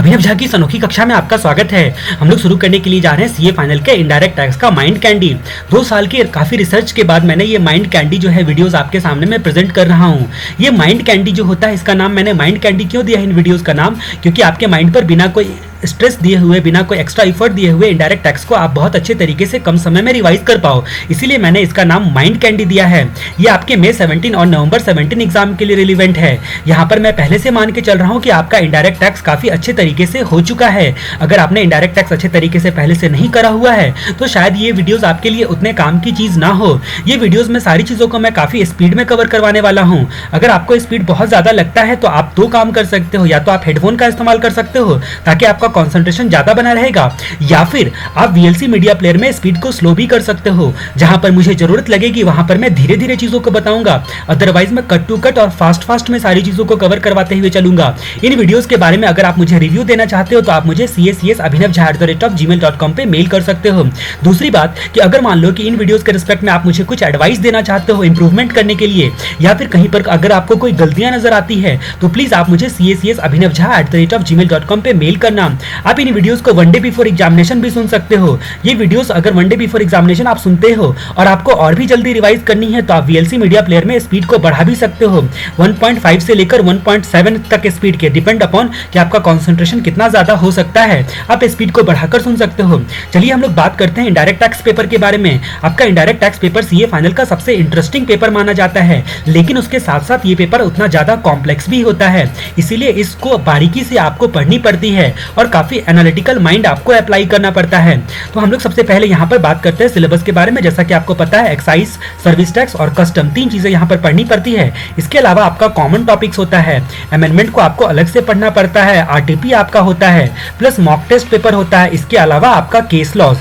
अभिनव झा की इस अनोखी कक्षा में आपका स्वागत है। हम लोग शुरू करने के लिए जा रहे हैं सीए फाइनल के इनडायरेक्ट टैक्स का माइंड कैंडी। 2 साल की काफी रिसर्च के बाद मैंने ये माइंड कैंडी जो है वीडियोस आपके सामने मैं प्रेजेंट कर रहा हूँ। ये माइंड कैंडी जो होता है, इसका नाम मैंने माइंड कैंडी क्यों दिया है इन वीडियोस का नाम, क्योंकि आपके माइंड पर बिना कोई स्ट्रेस दिए हुए, बिना कोई एक्स्ट्रा इफर्ट दिए हुए इनडायरेक्ट टैक्स को आप बहुत अच्छे तरीके से कम समय में रिवाइज कर पाओ, इसीलिए मैंने इसका नाम माइंड कैंडी दिया है। ये आपके मई 17 और नवंबर 17 एग्जाम के लिए रिलेवेंट है। यहाँ पर मैं पहले से मान के चल रहा हूँ कि आपका इनडायरेक्ट टैक्स काफी अच्छे तरीके से हो चुका है। अगर आपने इनडायरेक्ट टैक्स अच्छे तरीके से पहले से नहीं करा हुआ है तो शायद ये वीडियोस आपके लिए उतने काम की चीज ना हो। ये वीडियोस में सारी चीजों को मैं काफी स्पीड में कवर करवाने वाला हूँ। अगर आपको स्पीड बहुत ज्यादा लगता है तो आप 2 काम कर सकते हो, या तो आप हेडफोन का इस्तेमाल कर सकते हो ताकि आपका कॉन्सेंट्रेशन ज्यादा बना रहेगा, या फिर आप वीएलसी मीडिया प्लेयर में स्पीड को स्लो भी कर सकते हो। जहां पर मुझे जरूरत लगेगी वहां पर मैं धीरे धीरे चीजों को बताऊंगा, अदरवाइज मैं कट टू कट और फास्ट में सारी चीजों को कवर करवाते हुए चलूंगा। इन वीडियोस के बारे में अगर आप मुझे रिव्यू देना चाहते हो तो आप मुझे casabhinavjha@gmail.com पे मेल कर सकते हो। दूसरी बात कि अगर मान लो कि इन वीडियोस के रिस्पेक्ट में आप मुझे कुछ एडवाइस देना चाहते हो इंप्रूवमेंट करने के लिए, या फिर कहीं पर अगर आपको कोई गलतियां नजर आती है तो प्लीज आप मुझे casabhinavjha@gmail.com पे मेल करना। आप इन वीडियोस को वन डे बिफोर एग्जामिनेशन भी सुन सकते हो। ये वीडियोस अगर वन डे बिफोर एग्जामिनेशन आप सुनते हो और आपको और भी जल्दी रिवाइज करनी है तो आप वीएलसी मीडिया प्लेयर में स्पीड को बढ़ा भी सकते हो, 1.5 से लेकर 1.7 तक स्पीड के, डिपेंड अपॉन कि आपका कंसंट्रेशन कितना ज्यादा हो सकता है, आप स्पीड को बढ़ाकर सुन सकते हो। चलिए हम लोग बात करते हैं इनडायरेक्ट टैक्स पेपर के बारे में। आपका indirect tax paper CA final का सबसे इंटरेस्टिंग पेपर माना जाता है, लेकिन उसके साथ साथ ये पेपर उतना ज्यादा कॉम्प्लेक्स भी होता है, इसीलिए इसको बारीकी से आपको पढ़नी पड़ती है और काफी एनालिटिकल माइंड आपको अप्लाई करना पड़ता है। तो हम लोग सबसे पहले यहाँ पर बात करते हैं सिलेबस के बारे में। जैसा कि आपको पता है एक्साइज, सर्विस टैक्स और कस्टम 3 चीजें यहाँ पर पढ़नी पड़ती है। इसके अलावा आपका कॉमन टॉपिक्स होता है, अमेंडमेंट को आपको अलग से पढ़ना पड़ता है, आरटीपी आपका होता है, प्लस मॉक टेस्ट पेपर होता है। इसके अलावा आपका केस लॉज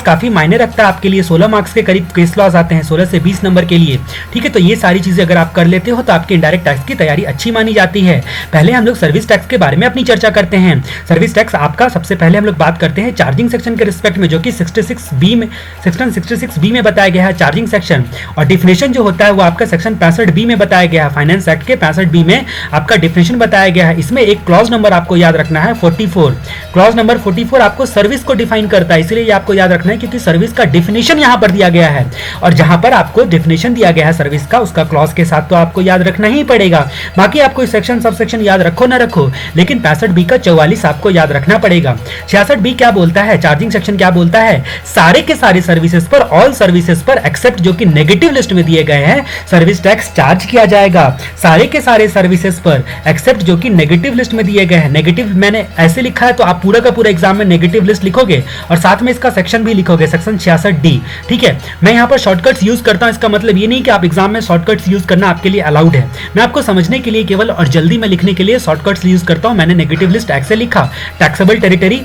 काफी मायने रखता है आपके लिए, 16 मार्क्स के करीब केस लॉज आते हैं, 16 से 20 नंबर के लिए। ठीक है, तो ये सारी चीजें अगर आप कर लेते हो तो आपके इनडायरेक्ट टैक्स की तैयारी अच्छी मानी जाती है। पहले हम लोग सर्विस टैक्स के बारे में अपनी चर्चा करते हैं। सर्विस टैक्स आपका सबसे पहले हम लोग बात करते हैं चार्जिंग सेक्शन के रिस्पेक्ट में, जो कि 66B में, सेक्शन 66B में बताया गया है चार्जिंग सेक्शन। और डिफिनेशन जो होता है वो आपका सेक्शन 65B में बताया गया है, फाइनेंस एक्ट के 65B में आपका डिफिनेशन बताया गया है। इसमें एक क्लॉज नंबर आपको याद रखना है 44। क्लॉज नंबर 44 आपको सर्विस को डिफाइन करता है, इसलिए आपको याद रखना है क्योंकि सर्विस का डिफिनेशन यहाँ पर दिया गया है, और जहां पर आपको डिफिनेशन दिया गया है सर्विस का, उसका क्लॉज के साथ तो आपको याद रखना ही पड़ेगा। बाकी आपको सेक्शन सब सेक्शन याद रखो ना रखो, लेकिन 65B का 44 आपको याद रखना पड़ेगा। 66B क्या बोलता है, चार्जिंग सेक्शन क्या बोलता है, सारे के सारे सर्विसेज पर, ऑल सर्विसेज पर एक्सेप्ट जो कि नेगेटिव लिस्ट में दिए गए हैं, सर्विस टैक्स चार्ज किया जाएगा। सारे के सारे सर्विसेज पर एक्सेप्ट जो कि नेगेटिव लिस्ट में दिए गए हैं, नेगेटिव मैंने ऐसे लिखा है तो आप पूरा का पूरा एग्जाम में नेगेटिव लिस्ट लिखोगे और साथ में इसका सेक्शन भी लिखोगे, सेक्शन 66D। ठीक है, मैं यहाँ पर शॉर्टकट्स यूज करता हूँ, इसका मतलब ये नहीं कि आप एग्जाम में शॉर्टकट्स यूज करना आपके लिए अलाउड है। मैं आपको समझने के लिए केवल और जल्दी में लिखने के लिए शॉर्टकट्स यूज करता हूँ। मैंने नेगेटिव लिस्ट ऐसे लिखा, टैक्सेबल टेरिटरी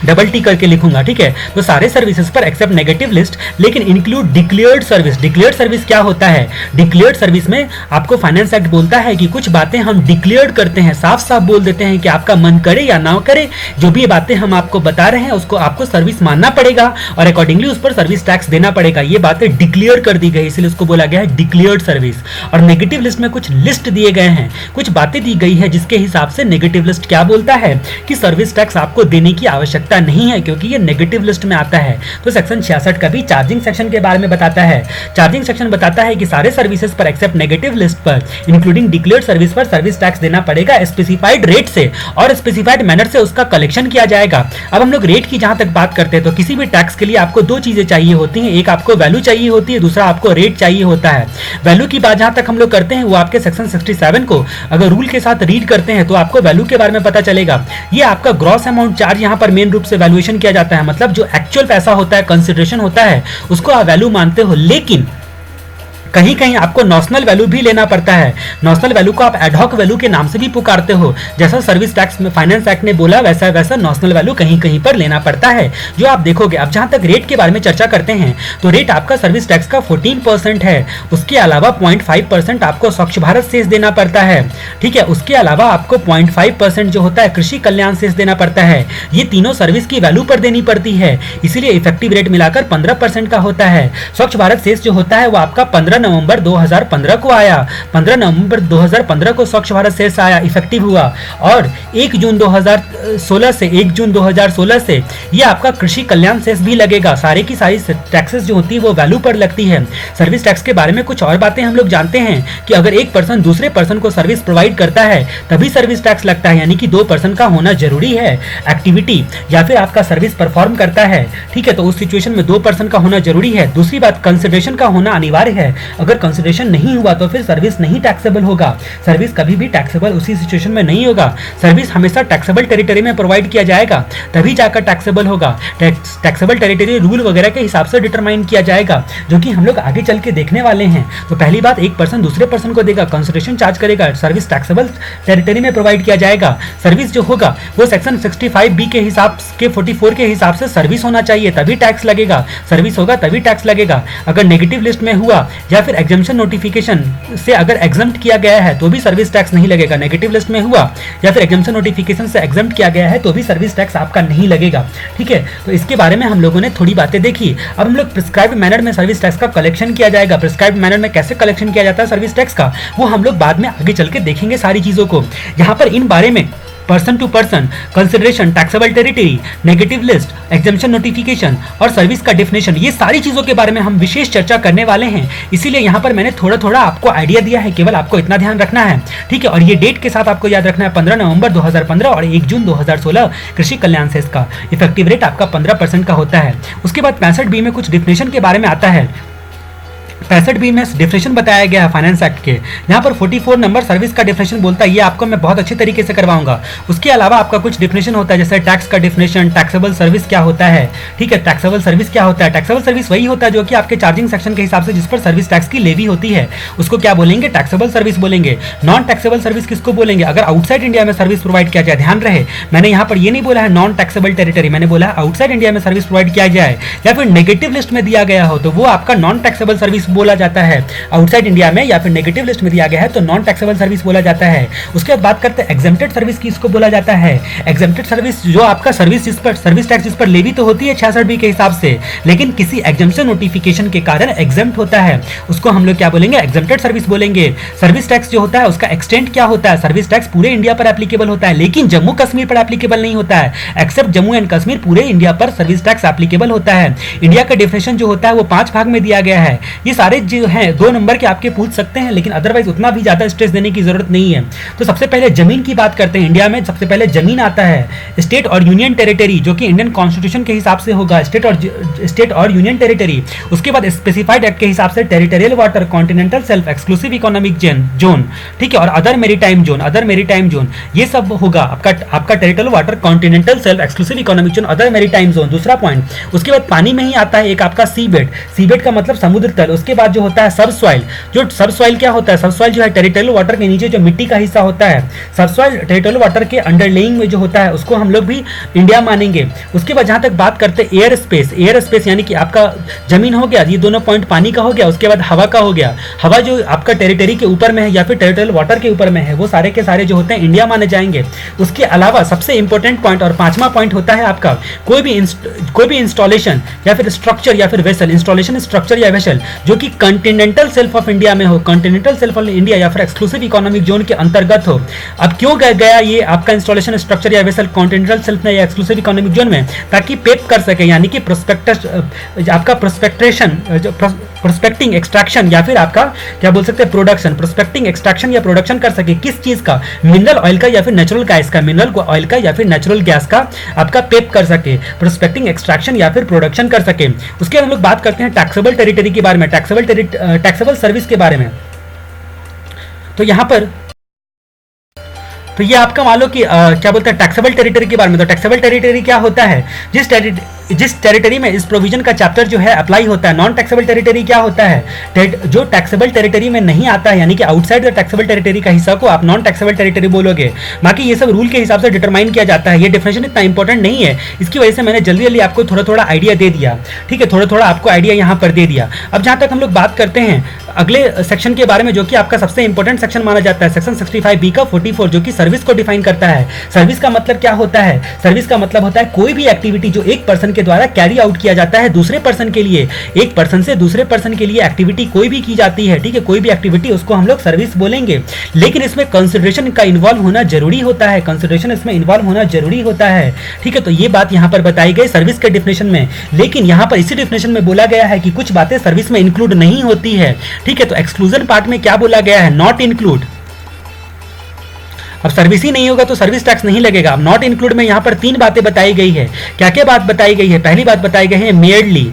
डबल टी करके लिखूंगा। ठीक है, तो सारे सर्विसेज पर एक्सेप्ट नेगेटिव लिस्ट, लेकिन include declared service. Declared service क्या होता है, डिक्लेयर्ड सर्विस में आपको फाइनेंस एक्ट बोलता है कि कुछ बातें हम डिक्लेयर्ड करते हैं, साफ साफ बोल देते हैं कि आपका मन करे या ना करे, जो भी बातें हम आपको बता रहे हैं उसको आपको सर्विस मानना पड़ेगा और अकॉर्डिंगली उस पर सर्विस टैक्स देना पड़ेगा। ये बातें डिक्लेयर कर दी गई, इसलिए उसको बोला गया है डिक्लेयर्ड सर्विस। और नेगेटिव लिस्ट में कुछ लिस्ट दिए गए हैं, कुछ बातें दी गई है जिसके हिसाब से नेगेटिव लिस्ट क्या बोलता है कि सर्विस टैक्स आपको देने की आवश्यकता नहीं है, क्योंकि ये नेगेटिव लिस्ट में आता है। तो सेक्शन 66 का भी चार्जिंग सेक्शन के बारे में बताता है। चार्जिंग सेक्शन बताता है कि सारे सर्विसेज पर एक्सेप्ट नेगेटिव लिस्ट पर, इंक्लूडिंग डिक्लेयर्ड सर्विस पर सर्विस टैक्स देना पड़ेगा स्पेसिफाइड रेट से, और स्पेसिफाइड मैनर से उसका कलेक्शन किया जाएगा। अब हम लोग रेट की जहां तक बात करते हैं तो किसी भी टैक्स के लिए आपको 2 चीजें चाहिए होती हैं, एक आपको वैल्यू चाहिए होती है, दूसरा आपको रेट चाहिए होता है। वैल्यू की बात जहां तक हम लोग करते हैं वो आपके सेक्शन 67 को अगर रूल के साथ रीड करते हैं तो आपको वैल्यू के बारे में पता चलेगा। ये आपका ग्रॉस अमाउंट चार्ज यहाँ पर मेन रूप से वैल्यूएशन किया जाता है, मतलब जो एक्चुअल पैसा होता है, कंसिडरेशन होता है, उसको आप वैल्यू मानते हो। लेकिन कहीं कहीं आपको नॉशनल वैल्यू भी लेना पड़ता है। नॉशनल वैल्यू को आप एडहॉक वैल्यू के नाम से भी पुकारते हो, जैसा सर्विस टैक्स में फाइनेंस एक्ट ने बोला वैसा वैसा नॉशनल वैल्यू कहीं कहीं पर लेना पड़ता है, जो आप देखोगे। अब जहां तक रेट के बारे में चर्चा करते हैं तो रेट आपका सर्विस टैक्स का 14% है। उसके अलावा 0.5% आपको स्वच्छ भारत सेस देना पड़ता है। ठीक है, उसके अलावा आपको 0.5% जो होता है कृषि कल्याण सेस देना पड़ता है। ये तीनों सर्विस की वैल्यू पर देनी पड़ती है, इसीलिए इफेक्टिव रेट मिलाकर 15% का होता है। स्वच्छ भारत सेस जो होता है वो आपका 15 नवंबर 2015 को आया। 15 नवंबर 2015 को स्वच्छ भारत सेस आया, इफेक्टिव हुआ, और 1 जून 2016 से 1 जून 2016 से ये आपका कृषि कल्याण सेस भी लगेगा। सारे की सारी टैक्सेस जो होती है वो वैल्यू पर लगती है। सर्विस टैक्स के बारे में कुछ और बातें हम लोग जानते हैं कि अगर एक पर्सन दूसरे पर्सन को सर्विस प्रोवाइड करता है तभी सर्विस टैक्स लगता है, यानी कि दो पर्सन का होना जरूरी है। एक्टिविटी या फिर आपका सर्विस परफॉर्म करता है, ठीक है, तो उस सिचुएशन में दो पर्सन का होना जरूरी है। दूसरी बात, कंसिडरेशन का होना अनिवार्य है। अगर कंसिडरेशन नहीं हुआ तो फिर सर्विस नहीं टैक्सेबल होगा। सर्विस कभी भी टैक्सेबल उसी सिचुएशन में नहीं होगा। सर्विस हमेशा टैक्सेबल टेरिटरी में प्रोवाइड किया जाएगा तभी जाकर टैक्सेबल होगा। टैक्सेबल टेरिटरी रूल वगैरह के हिसाब से डिटरमाइन किया जाएगा, जो कि हम लोग आगे चल के देखने वाले हैं। तो पहली बात, एक पर्सन दूसरे पर्सन को देगा, कंसिडरेशन चार्ज करेगा, सर्विस टैक्सेबल टेरिटरी में प्रोवाइड किया जाएगा। सर्विस जो होगा वो सेक्शन 65B के हिसाब के 44 के हिसाब से सर्विस होना चाहिए तभी टैक्स लगेगा। सर्विस होगा तभी टैक्स लगेगा। अगर नेगेटिव लिस्ट में हुआ या फिर एग्जम्पशन नोटिफिकेशन से अगर एग्जम्प्ट किया गया है तो भी सर्विस टैक्स नहीं लगेगा। नेगेटिव लिस्ट में हुआ या फिर एग्जम्पशन नोटिफिकेशन से एग्जम्प्ट किया गया है तो भी सर्विस टैक्स आपका नहीं लगेगा, ठीक है। तो इसके बारे में हम लोगों ने थोड़ी बातें देखी। अब हम लोग प्रिस्क्राइब्ड मैनर में सर्विस टैक्स का कलेक्शन किया जाएगा। प्रिस्क्राइब्ड मैनर में कैसे कलेक्शन किया जाता है सर्विस टैक्स का, वो हम लोग बाद में आगे चल के देखेंगे सारी चीजों को। यहाँ पर इन बारे में person to person, consideration, taxable territory, negative list, exemption notification और सर्विस का डेफिनेशन, ये सारी चीजों के बारे में हम विशेष चर्चा करने वाले हैं। इसीलिए यहाँ पर मैंने थोड़ा थोड़ा आपको आइडिया दिया है, केवल आपको इतना ध्यान रखना है, ठीक है। और ये डेट के साथ आपको याद रखना है 15 नवंबर 2015 और 1 जून 2016 कृषि कल्याण सेस का इफेक्टिव रेट आपका 15% का होता है। उसके बाद 65B में कुछ डिफिनेशन के बारे में आता है। 65B में डिफिनेशन बताया गया है फाइनेंस एक्ट के। यहाँ पर 44 नंबर सर्विस का डिफिनेशन बोलता है, ये आपको मैं बहुत अच्छी तरीके से करवाऊंगा। उसके अलावा आपका कुछ डिफिनेशन होता है, जैसे टैक्स का डिफिनेशन, टैक्सेबल सर्विस क्या होता है, ठीक है। टैक्सेबल सर्विस क्या होता है? टैक्सेबल सर्विस वही होता है जो कि आपके चार्जिंग सेक्शन के हिसाब से जिस पर सर्विस टैक्स की लेवी होती है उसको क्या बोलेंगे? टैक्सेबल सर्विस बोलेंगे। नॉन टैक्सेबल सर्विस किसको बोलेंगे? अगर आउटसाइड इंडिया में सर्विस प्रोवाइड किया जाए, ध्यान रहे मैंने यहाँ पर ये नहीं बोला है नॉन टैक्सेबल टेरिटरी, मैंने बोला है आउटसाइड इंडिया में सर्विस प्रोवाइड किया जाए या फिर नेगेटिव लिस्ट में दिया गया हो तो वो आपका नॉन टैक्सेबल सर्विस बोला जाता है। आउटसाइड इंडिया में या फिर नेगेटिव लिस्ट में दिया गया है तो नॉन टैक्सेबल सर्विस बोला जाता है। उसके बाद बात करते हैं एग्जेम्प्टेड सर्विस की, इसको बोला जाता है। एग्जेम्प्टेड सर्विस जो आपका सर्विस जिस पर सर्विस टैक्स जिस पर लेवी तो होती है 66B के हिसाब से, लेकिन किसी एग्जम्पशन नोटिफिकेशन के कारण एग्जेम्प्ट होता है, उसको हम लोग क्या बोलेंगे? एग्जेम्प्टेड सर्विस बोलेंगे। सर्विस टैक्स जो होता है उसका एक्सटेंट क्या होता है? सर्विस टैक्स पूरे इंडिया पर एप्लीकेबल होता है लेकिन जम्मू कश्मीर पर एप्लीकेबल नहीं होता है। एक्सेप्ट जम्मू एंड कश्मीर पूरे इंडिया पर सर्विस टैक्स एप्लीकेबल होता है। इंडिया का डिफिनेशन जो होता है वो 5 भाग में दिया गया है। ये सारे जो हैं 2 नंबर के आपके पूछ सकते हैं, लेकिन अदरवाइज उतना भी ज्यादा स्ट्रेस देने की जरूरत नहीं है। तो सबसे पहले जमीन की बात करते हैं। इंडिया में सबसे पहले जमीन आता है। स्टेट और यूनियन टेरिटरी जो कि इंडियन कॉन्स्टिट्यूशन के हिसाब से होगा, स्टेट और यूनियन टेरिटरी। उसके बाद स्पेसिफाइड एक्ट के हिसाब से territorial water, continental self, exclusive economic zone, ठीक है, और अदर मेरीटाइम जोन, ये सब होगा आपका territorial water, continental self, exclusive economic zone, other maritime zone, दूसरा पॉइंट। उसके बाद पानी में ही आता है एक आपका सीबेड का मतलब समुद्र तल। उसके बाद जो होता है सबसॉइल। जो सबसॉइल क्या होता है? सबसॉइल जो है टेरिटोरियल वाटर के नीचे जो मिट्टी का हिस्सा होता है, सबसॉइल टेरिटोरियल वाटर के अंडरलेइंग में जो होता है उसको हम लोग भी इंडिया मानेंगे। उसके बाद जहां तक बात करते हैं एयर स्पेस यानी कि आपका जमीन हो गया, ये दोनों पॉइंट पानी का हो गया। उसके बाद हवा का हो गया। हवा जो आपका टेरिटरी के ऊपर में है या फिर टेरिटोरियल वाटर के ऊपर में है वो सारे के सारे जो होते हैं इंडिया माने जाएंगे। उसके अलावा सबसे इंपॉर्टेंट पॉइंट और 5वां पॉइंट होता है आपका कोई भी इंस्टॉलेशन या फिर स्ट्रक्चर या फिर वेसल, इंस्टॉलेशन स्ट्रक्चर या वेसल जो कि कॉन्टिनेंटल सेल्फ ऑफ इंडिया में हो, कॉन्टिनेंटल सेल्फ ऑफ इंडिया या फिर एक्सक्लूसिव इकोनॉमिक जोन के अंतर्गत हो। अब क्यों गया ये आपका इंस्टॉलेशन स्ट्रक्चर या वेसल कॉन्टिनेंटल सेल्फ में या एक्सक्लूसिव इकोनॉमिक जोन में? ताकि पेप कर सके, यानी कि प्रोस्पेक्टस आपका प्रोस्पेक्टिंग एक्सट्रैक्शन या फिर आपका क्या बोल सकते हैं प्रोडक्शन, प्रोस्पेक्टिंग एक्सट्रैक्शन या प्रोडक्शन कर सके। किस चीज का? मिनरल ऑयल का या फिर नेचुरल गैस का, मिनरल ऑयल का या फिर नेचुरल गैस का आपका पेप कर सके, प्रोस्पेक्टिंग एक्सट्रैक्शन या फिर प्रोडक्शन कर सके। उसके बाद हम लोग बात करते हैं टैक्सेबल टेरिटरी के बारे में, टैक्सेबल सर्विस के बारे में। तो यहां पर तो ये आपका मान लो कि क्या बोलते हैं टैक्सेबल टेरिटरी के बारे में। तो टैक्सेबल टेरिटरी क्या होता है? जिस टेरिटरी में इस प्रोविजन का चैप्टर जो है अप्लाई होता है। नॉन टैक्सेबल टेरिटरी क्या होता है? जो टैक्सेबल टेरिटरी में नहीं आता है, यानी कि आउटसाइड द टैक्सेबल टेरिटरी का हिस्सा को आप नॉन टैक्सेबल टेरिटरी बोलोगे। बाकी ये सब रूल के हिसाब से डिटरमाइन किया जाता है। ये डेफिनेशन इतना इंपॉर्टेंट नहीं है, इसकी वजह से मैंने जल्दी आपको थोड़ा थोड़ा आइडिया दे दिया, ठीक है, थोड़ा थोड़ा आपको आइडिया यहाँ पर दे दिया। अब जहाँ तक हम लोग बात करते हैं अगले सेक्शन के बारे में जो कि आपका सबसे इंपॉर्टेंट सेक्शन माना जाता है, सेक्शन 65B का 44 जो कि सर्विस को डिफाइन करता है। सर्विस का मतलब क्या होता है? सर्विस का मतलब होता है कोई भी एक्टिविटी जो एक पर्सन के द्वारा कैरी आउट किया जाता है दूसरे पर्सन के लिए। एक पर्सन से दूसरे पर्सन के लिए एक्टिविटी कोई भी की जाती है, ठीक है, कोई भी एक्टिविटी, उसको हम लोग सर्विस बोलेंगे। लेकिन इसमें कंसिडरेशन का इन्वॉल्व होना जरूरी होता है, कंसिडरेशन इसमें इन्वॉल्व होना जरूरी होता है, ठीक है। तो ये बात यहाँ पर बताई गई सर्विस के डिफिनेशन में। लेकिन यहाँ पर इसी डिफिनेशन में बोला गया है कि कुछ बातें सर्विस में इंक्लूड नहीं होती है, ठीक है। तो एक्सक्लूजन पार्ट में क्या बोला गया है, नॉट इंक्लूड। अब सर्विस ही नहीं होगा तो सर्विस टैक्स नहीं लगेगा। अब नॉट इंक्लूड में यहां पर 3 बातें बताई गई है। क्या क्या बात बताई गई है? पहली बात बताई गई है मेयरली।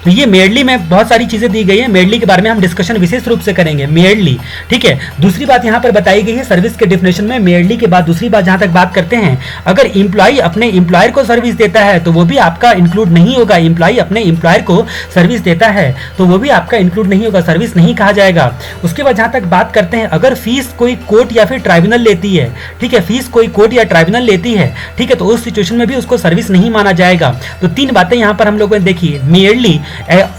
तो ये मेयरली में बहुत सारी चीजें दी गई है, मेयरली के बारे में हम डिस्कशन विशेष रूप से करेंगे, मेयरली, ठीक है। दूसरी बात यहां पर बताई गई है सर्विस के डिफिनेशन में मेयरली के बाद दूसरी बात जहां तक बात करते हैं, अगर इंप्लॉय अपने इंप्लॉयर को सर्विस देता है तो वो भी आपका इंक्लूड नहीं होगा। इंप्लॉय अपने इंप्लॉयर को सर्विस देता है तो वो भी आपका इंक्लूड नहीं होगा, सर्विस नहीं कहा जाएगा। उसके बाद जहां तक बात करते हैं, अगर फीस कोई कोर्ट या फिर ट्राइब्यूनल लेती है, ठीक है, फीस कोई कोर्ट या ट्राइब्यूनल लेती है, ठीक है, तो उस सिचुएशन में भी उसको सर्विस नहीं माना जाएगा। तो 3 बातें यहां पर हम लोगों ने देखी, मेयरली,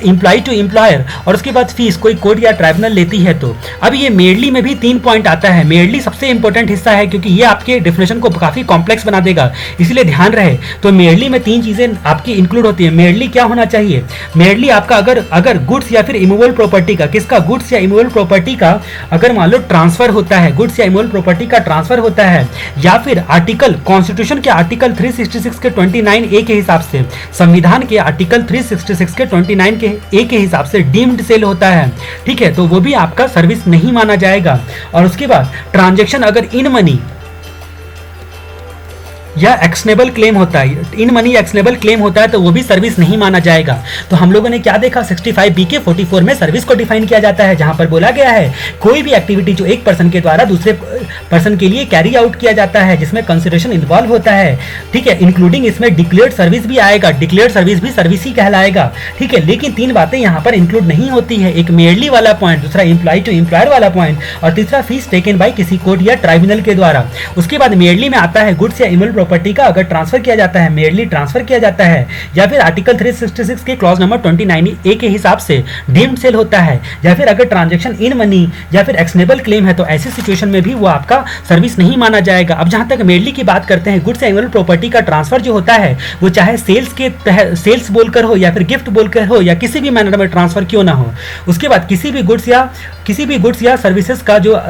इंप्लॉय टू एम्प्लॉयर, और उसके बाद फीस कोई कोर्ट या ट्राइब्यूनल लेती है। तो अब ये मेयरली में भी 3 पॉइंट आता है। मेयरली सबसे इंपॉर्टेंट हिस्सा है क्योंकि ये आपके डेफिनेशन को काफी कॉम्प्लेक्स बना देगा, इसलिए ध्यान रहे। तो मेयरली में 3 चीजें आपकी इंक्लूड होती है। मेयरली क्या होना चाहिए? मेयरली आपका अगर गुड्स या फिर इमूवेबल प्रॉपर्टी का, किसका, गुड्स या इमूवेबल प्रॉपर्टी का अगर मान लो ट्रांसफर होता है, गुड्स या इमूवेबल प्रॉपर्टी का ट्रांसफर होता है, या फिर आर्टिकल कॉन्स्टिट्यूशन के आर्टिकल 366 के 29A के हिसाब से, संविधान के आर्टिकल 366 के 29 के ए के हिसाब से डीम्ड सेल होता है, ठीक है, तो वो भी आपका सर्विस नहीं माना जाएगा। और उसके बाद ट्रांजैक्शन अगर इन मनी या एक्शनेबल क्लेम होता है, इन मनी एक्शनेबल क्लेम होता है तो वो भी सर्विस नहीं माना जाएगा। तो हम लोगों ने क्या देखा, 65B के 44 में सर्विस को डिफाइन किया जाता है, जहां पर बोला गया है कोई भी एक्टिविटी जो एक पर्सन के द्वारा दूसरे पर्सन के लिए कैरी आउट किया जाता है जिसमें कंसिडरेशन इन्वॉल्व होता है, ठीक है, इंक्लूडिंग इसमें डिक्लेयर्ड सर्विस भी आएगा, डिक्लेयर्ड सर्विस भी सर्विस ही कहलाएगा, ठीक है। लेकिन 3 बातें यहाँ पर इंक्लूड नहीं होती है, एक मेयरली वाला पॉइंट, दूसरा इंप्लॉय टू एम्प्लॉयर वाला पॉइंट, और तीसरा फीस टेकन बाय किसी कोर्ट या ट्राइब्यूनल के द्वारा। उसके बाद मेयरली में आता है गुड्स या इमूवेबल प्रॉपर्टी का अगर ट्रांसफर किया जाता है, मेयरली ट्रांसफर किया जाता है, या फिर आर्टिकल 366 के क्लॉज नंबर 29A के हिसाब से डीम्ड सेल होता है, या फिर अगर ट्रांजैक्शन इन मनी या फिर एक्शनेबल क्लेम है तो ऐसी सिचुएशन में भी वो आपका सर्विस नहीं माना जाएगा। अब जहां तक मेयरली की बात करते हैं, गुड्स या इमूवेबल प्रॉपर्टी का ट्रांसफर जो होता है वो चाहे सेल्स बोलकर हो या फिर गिफ्ट बोलकर हो या किसी भी मैनर में ट्रांसफर क्यों ना हो। उसके बाद किसी भी गुड्स या सर्विसेज का जो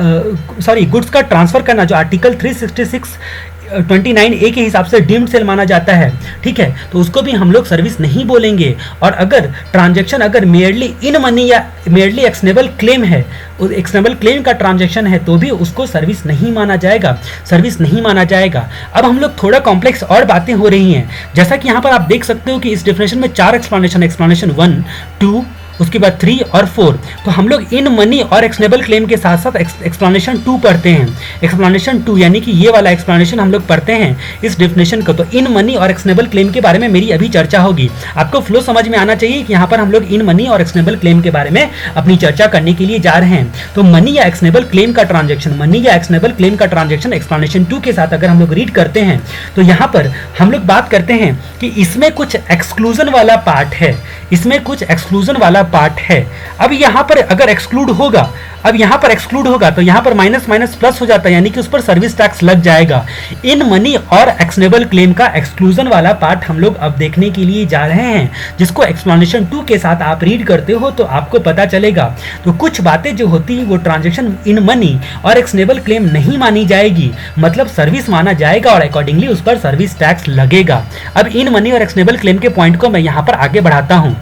गुड्स का ट्रांसफर करना जो आर्टिकल 366 29A के हिसाब से डीम्ड सेल माना जाता है, ठीक है, तो उसको भी हम लोग सर्विस नहीं बोलेंगे। और अगर ट्रांजैक्शन अगर मेयरली इन मनी या मेयरली एक्शनेबल क्लेम है, एक्शनेबल क्लेम का ट्रांजैक्शन है तो भी उसको सर्विस नहीं माना जाएगा, सर्विस नहीं माना जाएगा। अब हम लोग थोड़ा कॉम्प्लेक्स और बातें हो रही हैं, जैसा कि यहाँ पर आप देख सकते हो कि इस डेफिनेशन में 4 एक्सप्लेनेशन 1, 2, उसके बाद 3 और 4। तो हम लोग इन मनी और एक्शनेबल क्लेम के साथ साथ एक्सप्लेनेशन 2 पढ़ते हैं। एक्सप्लेनेशन 2 यानी कि ये वाला एक्सप्लेनेशन हम लोग पढ़ते हैं इस डेफिनेशन को। तो इन मनी और एक्शनेबल क्लेम के बारे में मेरी अभी चर्चा होगी। आपको फ्लो समझ में आना चाहिए कि यहाँ पर हम लोग इन मनी और एक्शनेबल क्लेम के बारे में अपनी चर्चा करने के लिए जा रहे हैं। तो मनी या एक्शनेबल क्लेम का ट्रांजेक्शन, मनी या एक्शनेबल क्लेम का ट्रांजेक्शन एक्सप्लेनेशन 2 के साथ अगर हम लोग रीड करते हैं तो यहाँ पर हम लोग बात करते हैं कि इसमें कुछ एक्सक्लूजन वाला पार्ट है, इसमें कुछ एक्सक्लूजन वाला पार्ट है। अब यहां पर अगर एक्सक्लूड होगा, अब यहां पर एक्सक्लूड होगा तो यहां पर माइनस माइनस प्लस हो जाता है, यानी कि उस पर सर्विस टैक्स लग जाएगा। इन मनी और एक्शनेबल क्लेम का एक्सक्लूजन वाला पार्ट हम लोग अब देखने के लिए जा रहे हैं, जिसको एक्सप्लेनेशन 2 के साथ आप रीड करते हो तो आपको पता चलेगा। तो कुछ बातें जो होती है वो ट्रांजेक्शन इन मनी और एक्शनेबल क्लेम नहीं मानी जाएगी, मतलब सर्विस माना जाएगा और अकॉर्डिंगली उस पर सर्विस टैक्स लगेगा। अब इन मनी और एक्शनेबल क्लेम के पॉइंट को मैं यहां पर आगे बढ़ाता हूं।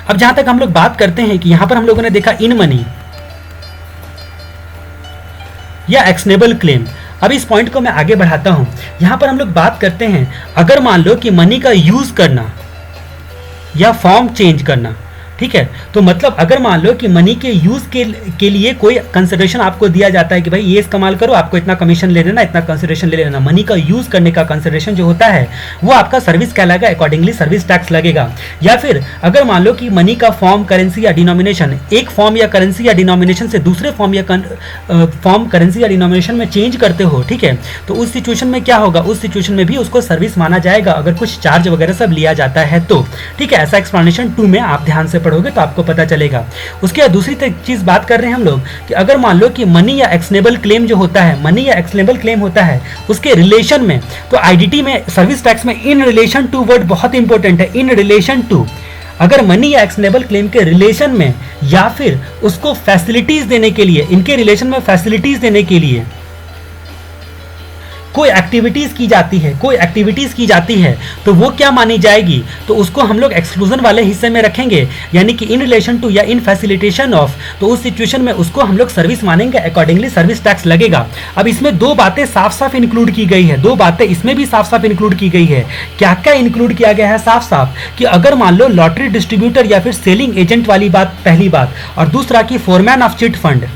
अब जहां तक हम लोग बात करते हैं कि यहां पर हम लोगों ने देखा इन मनी या एक्शनेबल क्लेम। अब इस पॉइंट को मैं आगे बढ़ाता हूं। यहां पर हम लोग बात करते हैं अगर मान लो कि मनी का यूज करना या फॉर्म चेंज करना, ठीक है, तो मतलब अगर मान लो कि मनी के यूज के लिए कोई कंसिडरेशन आपको दिया जाता है कि भाई ये इस्तेमाल करो, आपको इतना कमीशन ले लेना, इतना कंसिडरेशन ले लेना, मनी का यूज करने का कंसिडरेशन जो होता है वो आपका सर्विस कहलाएगा, अकॉर्डिंगली सर्विस टैक्स लगेगा। या फिर अगर मान लो कि मनी का फॉर्म, करेंसी या डिनोमिनेशन, एक फॉर्म या करेंसी या डिनोमिनेशन से दूसरे फॉर्म या फॉर्म, करेंसी या डिनोमिनेशन में चेंज करते हो, ठीक है, तो उस सिचुएशन में क्या होगा, उस सिचुएशन में भी उसको सर्विस माना जाएगा अगर कुछ चार्ज वगैरह सब लिया जाता है तो, ठीक है। ऐसा एक्सप्लेनेशन 2 में आप ध्यान से पढ़ोगे तो आपको पता चलेगा। उसके बाद दूसरी चीज बात कर रहे हैं हम लोग कि अगर मान लो कि मनी या एक्शनेबल क्लेम जो होता है, मनी या एक्शनेबल क्लेम होता है, उसके रिलेशन में तो आईडीटी में सर्विस टैक्स में इन रिलेशन टू वर्ड बहुत इंपॉर्टेंट है, इन रिलेशन टू। अगर मनी या एक्शनेबल क्लेम के रिलेशन में या फिर उसको फैसिलिटीज देने के लिए, इनके रिलेशन में फैसिलिटीज देने के लिए कोई एक्टिविटीज की जाती है, कोई एक्टिविटीज की जाती है, तो वो क्या मानी जाएगी, तो उसको हम लोग एक्सक्लूजन वाले हिस्से में रखेंगे, यानी कि इन रिलेशन टू या इन फैसिलिटेशन ऑफ। तो उस सिचुएशन में उसको हम लोग सर्विस मानेंगे, अकॉर्डिंगली सर्विस टैक्स लगेगा। अब इसमें दो बातें साफ साफ इंक्लूड की गई है, दो बातें इसमें भी साफ साफ इंक्लूड की गई है। क्या क्या इंक्लूड किया गया है साफ साफ, कि अगर मान लो लॉटरी डिस्ट्रीब्यूटर या फिर सेलिंग एजेंट वाली बात, पहली बात, और दूसरा कि foreman of chit fund,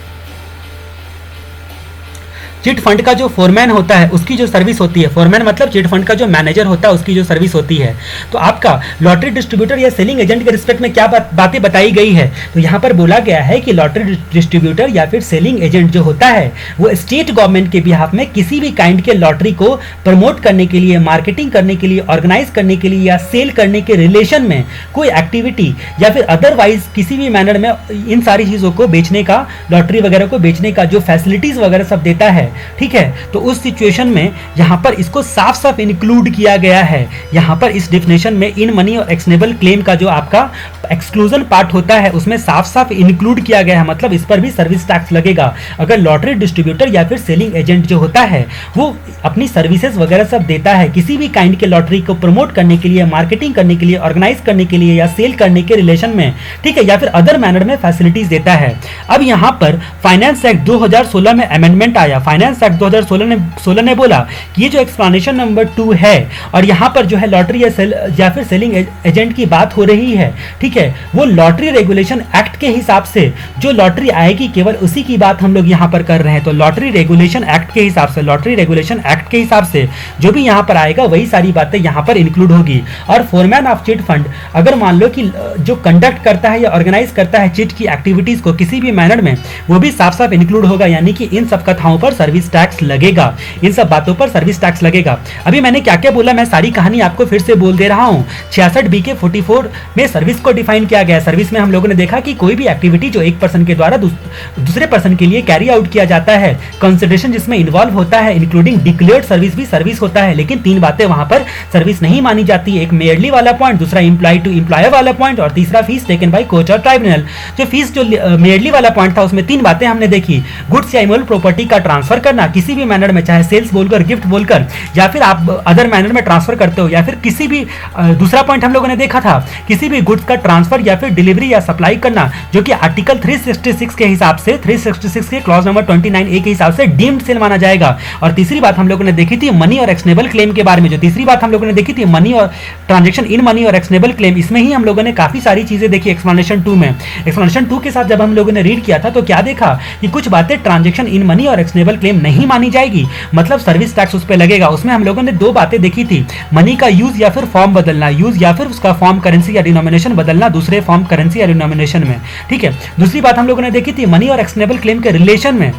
chit fund का जो फोरमैन होता है उसकी जो सर्विस होती है, फोरमैन मतलब चिट फंड का जो मैनेजर होता है उसकी जो सर्विस होती है। तो आपका लॉटरी डिस्ट्रीब्यूटर या सेलिंग एजेंट के रिस्पेक्ट में क्या बातें बताई गई है, तो यहाँ पर बोला गया है कि लॉटरी डिस्ट्रीब्यूटर या फिर सेलिंग एजेंट जो होता है वो स्टेट गवर्नमेंट के बिहाफ में किसी भी काइंड के लॉटरी को प्रमोट करने के लिए, मार्केटिंग करने के लिए, ऑर्गेनाइज करने के लिए या सेल करने के रिलेशन में कोई एक्टिविटी या फिर अदरवाइज किसी भी मैनर में इन सारी चीजों को बेचने का, लॉटरी वगैरह को बेचने का जो फैसिलिटीज वगैरह सब देता है, ठीक है। तो उस सिचुएशन में यहां पर इसको साफ साफ इंक्लूड किया गया है। यहां पर इस डेफिनेशन में इन मनी और एक्शनेबल क्लेम का जो आपका एक्सक्लूजन पार्ट होता है उसमें साफ साफ इंक्लूड किया गया है, मतलब इस पर भी सर्विस टैक्स लगेगा। अगर लॉटरी डिस्ट्रीब्यूटर या फिर सेलिंग एजेंट जो होता है वो अपनी सर्विसेज वगैरह सब देता है किसी भी काइंड के लॉटरी को प्रमोट करने के लिए, मार्केटिंग करने के लिए, ऑर्गेनाइज करने के लिए या सेल करने के रिलेशन में, ठीक है, या फिर अदर मैनर में फैसिलिटीज देता है। अब यहां पर फाइनेंस एक्ट 2016 में अमेंडमेंट आया। फाइनेंस एक्ट 2016 ने बोला कि ये जो एक्सप्लेनेशन नंबर 2 है और यहां पर जो है लॉटरी या फिर सेलिंग एजेंट की बात हो रही है, ठीक है, वो लॉटरी रेगुलेशन एक्ट के हिसाब से जो लॉटरी आएगी केवल उसी की बात हम लोग यहां पर कर रहे हैं। तो लॉटरी रेगुलेशन एक्ट के हिसाब से, लॉटरी रेगुलेशन एक्ट के हिसाब से जो भी यहां पर आएगा वही सारी बातें यहां पर इंक्लूड होगी। और फोरमैन ऑफ चिट फंड अगर मान लो कि जो कंडक्ट करता है या ऑर्गेनाइज करता है चिट की एक्टिविटीज को किसी भी मैनर में, वो भी साफ साफ इंक्लूड होगा, यानी कि इन सब कथाओं पर सर्विस टैक्स लगेगा, इन सब बातों पर सर्विस टैक्स लगेगा। अभी मैंने क्या क्या बोला, मैं सारी कहानी आपको फिर से बोल दे रहा हूं। 66 BK 44 में सर्विस को डिफाइन किया गया। सर्विस में हम लोगों ने देखा कि कोई भी एक्टिविटी जो एक पर्सन के द्वारा दूसरे पर्सन के लिए कैरी आउट किया जाता है, कंसिडरेशन जिसमें इन्वॉल्व होता है, इंक्लूडिंग डिक्लेयर्ड सर्विस भी सर्विस होता है, लेकिन तीन बातें वहां पर सर्विस नहीं मानी जाती है। एक मेयरली वाला पॉइंट, दूसरा एम्प्लॉय टू एम्प्लॉयर वाला पॉइंट और तीसरा फीस टेकन बाय कोर्ट और ट्राइब्यूनल। जो फीस जो मेयरली वाला पॉइंट था उसमें तीन बातें हमने देखी। गुड्स या इमोल प्रॉपर्टी का ट्रांसफर करना किसी भी मैनर में, चाहे सेल्स बोलकर, गिफ्ट बोलकर, या फिर आप अदर मैनर में ट्रांसफर करते हो, या फिर किसी भी दूसरा पॉइंट हम लोगों ने देखा था किसी भी गुड्स का ट्रांसफर या फिर डिलीवरी या सप्लाई करना, जो कि आर्टिकल 366 के हिसाब से, 366 के क्लॉज नंबर 29A के हिसाब से डीम्ड सेल माना जाएगा। और तीसरी बात हम लोगों ने देखी थी मनी और एक्शनेबल क्लेम के बारे में। जो तीसरी बात हम लोगों ने देखी थी मनी और ट्रांजैक्शन इन मनी और एक्शनेबल क्लेम, इसमें ही हम लोगों ने काफी सारी चीजें देखी एक्सप्लेनेशन 2 में। एक्सप्लेनेशन 2 के साथ जब हम लोगों ने रीड किया था तो क्या देखा कि कुछ बातें ट्रांजैक्शन इन मनी और एक्शनेबल क्लेम नहीं मानी जाएगी, मतलब सर्विस टैक्स उस पर लगेगा। उसमें हम लोगों ने दो बातें देखी थी, मनी का यूज या फिर फॉर्म बदलना, यूज या फिर उसका फॉर्म करेंसी या डिनोमिनेशन बदलना दूसरे फॉर्म करेंसी या डिनोमिनेशन में, ठीक है। दूसरी बात हम लोगों ने देखी थी मनी और एक्शनेबल क्लेम के रिलेशन में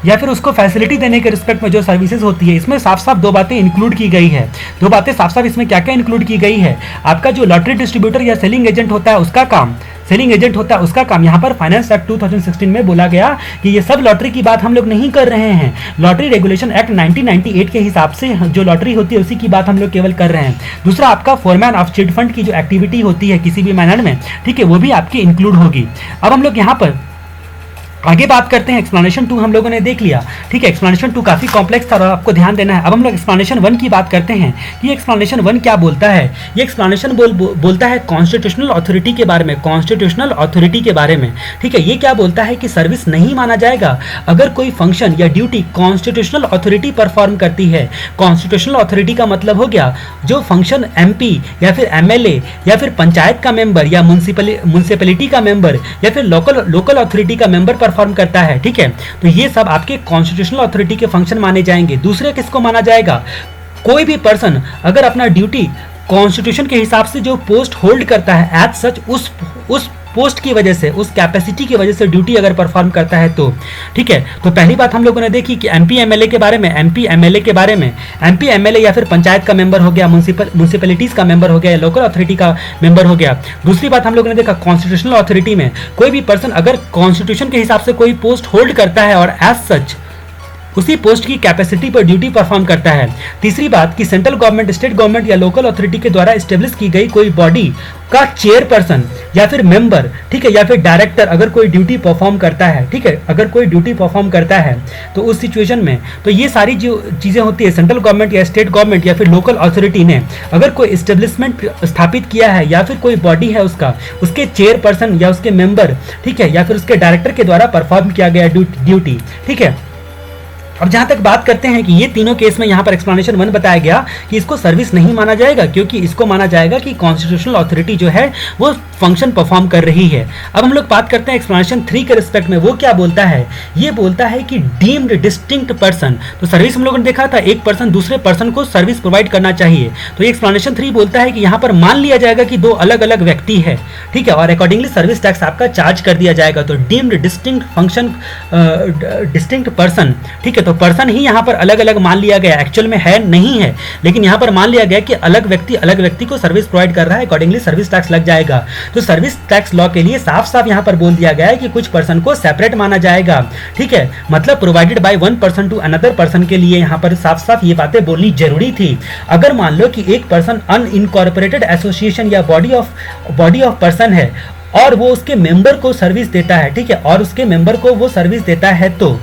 या फिर उसको फैसिलिटी देने के रिस्पेक्ट में जो सर्विसेज होती है, इसमें साफ साफ दो बातें इंक्लूड की गई है। दो बातें साफ साफ इसमें क्या क्या इंक्लूड की गई है, आपका जो लॉटरी डिस्ट्रीब्यूटर या सेलिंग एजेंट होता है उसका काम, सेलिंग एजेंट होता है उसका काम। यहाँ पर फाइनेंस एक्ट 2016 में बोला गया कि ये सब लॉटरी की बात हम लोग नहीं कर रहे हैं, लॉटरी रेगुलेशन एक्ट 1998 के हिसाब से जो लॉटरी होती है उसी की बात हम लोग केवल कर रहे हैं। दूसरा आपका फोरमैन ऑफ चिट फंड की जो एक्टिविटी होती है किसी भी मैनर में, ठीक है, वो भी आपकी इंक्लूड होगी। अब हम लोग यहाँ पर आगे बात करते हैं। एक्सप्लेनेशन 2 हम लोगों ने देख लिया, ठीक है। एक्सप्लेनेशन 2 काफी कॉम्प्लेक्स था और आपको ध्यान देना है। अब हम लोग एक्सप्लेनेशन 1 की बात करते हैं कि ये एक्सप्लेनेशन 1 क्या बोलता है। ये एक्सप्लेनेशन बोलता है कॉन्स्टिट्यूशनल अथॉरिटी के बारे में, कॉन्स्टिट्यूशनल अथॉरिटी के बारे में, ठीक है। ये क्या बोलता है कि सर्विस नहीं माना जाएगा अगर कोई फंक्शन या ड्यूटी कॉन्स्टिट्यूशनल अथॉरिटी परफॉर्म करती है। कॉन्स्टिट्यूशनल अथॉरिटी का मतलब हो गया जो फंक्शन MP या फिर MLA या फिर पंचायत का मेंबर या म्युनिसिपैलिटी का मेंबर या फिर लोकल अथॉरिटी का मेंबर परफॉर्म करता है, ठीक है। तो ये सब आपके कॉन्स्टिट्यूशनल अथॉरिटी के फंक्शन माने जाएंगे। दूसरे किसको माना जाएगा, कोई भी पर्सन अगर अपना ड्यूटी कॉन्स्टिट्यूशन के हिसाब से जो पोस्ट होल्ड करता है एज सच उस पोस्ट की वजह से, उस कैपेसिटी की वजह से ड्यूटी अगर परफॉर्म करता है तो, ठीक है। तो पहली बात हम लोगों ने देखी कि MP MLA के बारे में, MP MLA या फिर पंचायत का मेंबर हो गया, म्युनिसिपैलिटीज का मेंबर हो गया या लोकल अथॉरिटी का मेंबर हो गया। दूसरी बात हम लोगों ने देखा कॉन्स्टिट्यूशनल अथॉरिटी में कोई भी पर्सन अगर कॉन्स्टिट्यूशन के हिसाब से कोई पोस्ट होल्ड करता है और एज सच उसी पोस्ट की कैपेसिटी पर ड्यूटी परफॉर्म करता है। तीसरी बात कि सेंट्रल गवर्नमेंट, स्टेट गवर्नमेंट या लोकल अथॉरिटी के द्वारा एस्टेब्लिश की गई कोई बॉडी का चेयरपर्सन या फिर मेंबर, ठीक है, या फिर डायरेक्टर अगर कोई ड्यूटी परफॉर्म करता है, ठीक है, अगर कोई ड्यूटी परफॉर्म करता है तो उस सिचुएशन में तो ये सारी जो चीज़ें होती है, सेंट्रल गवर्नमेंट या स्टेट गवर्नमेंट या फिर लोकल अथॉरिटी ने अगर कोई एस्टेब्लिशमेंट स्थापित किया है या फिर कोई बॉडी है उसका, उसके चेयरपर्सन या उसके मेंबर, ठीक है, या फिर उसके डायरेक्टर के द्वारा परफॉर्म किया गया ड्यूटी, ठीक है। अब जहां तक बात करते हैं कि ये तीनों केस में यहाँ पर एक्सप्लेनेशन 1 बताया गया कि इसको सर्विस नहीं माना जाएगा, क्योंकि इसको माना जाएगा कि कॉन्स्टिट्यूशनल अथॉरिटी जो है वो फंक्शन परफॉर्म कर रही है। अब हम लोग बात करते हैं एक्सप्लेनेशन 3 के रिस्पेक्ट में। वो क्या बोलता है? ये बोलता है कि डीम्ड डिस्टिंक्ट पर्सन, तो सर्विस हम लोगों ने देखा था एक पर्सन दूसरे पर्सन को सर्विस प्रोवाइड करना चाहिए, तो ये एक्सप्लेनेशन 3 बोलता है कि यहाँ पर मान लिया जाएगा कि दो अलग अलग व्यक्ति है, ठीक है, और अकॉर्डिंगली सर्विस टैक्स आपका चार्ज कर दिया जाएगा। तो deemed distinct function distinct person, ठीक है, तो पर्सन ही यहाँ पर अलग अलग मान लिया गया, एक्चुअल में है नहीं है, लेकिन यहाँ पर मान लिया गया कि अलग व्यक्ति को सर्विस प्रोवाइड कर रहा है, अकॉर्डिंगली सर्विस टैक्स लग जाएगा। तो सर्विस टैक्स लॉ के लिए साफ साफ यहाँ पर बोल दिया गया है कि कुछ पर्सन को सेपरेट माना जाएगा, ठीक है, मतलब provided by one person to another person के लिए यहाँ पर साफ साफ ये बातें बोलनी जरूरी थी। अगर मान लो कि एक पर्सन अनइनकॉर्पोरेटेड एसोसिएशन या बॉडी ऑफ पर्सन है और वो उसके मेंबर को सर्विस देता है, ठीक है, और उसके मेंबर को वो सर्विस देता है, तो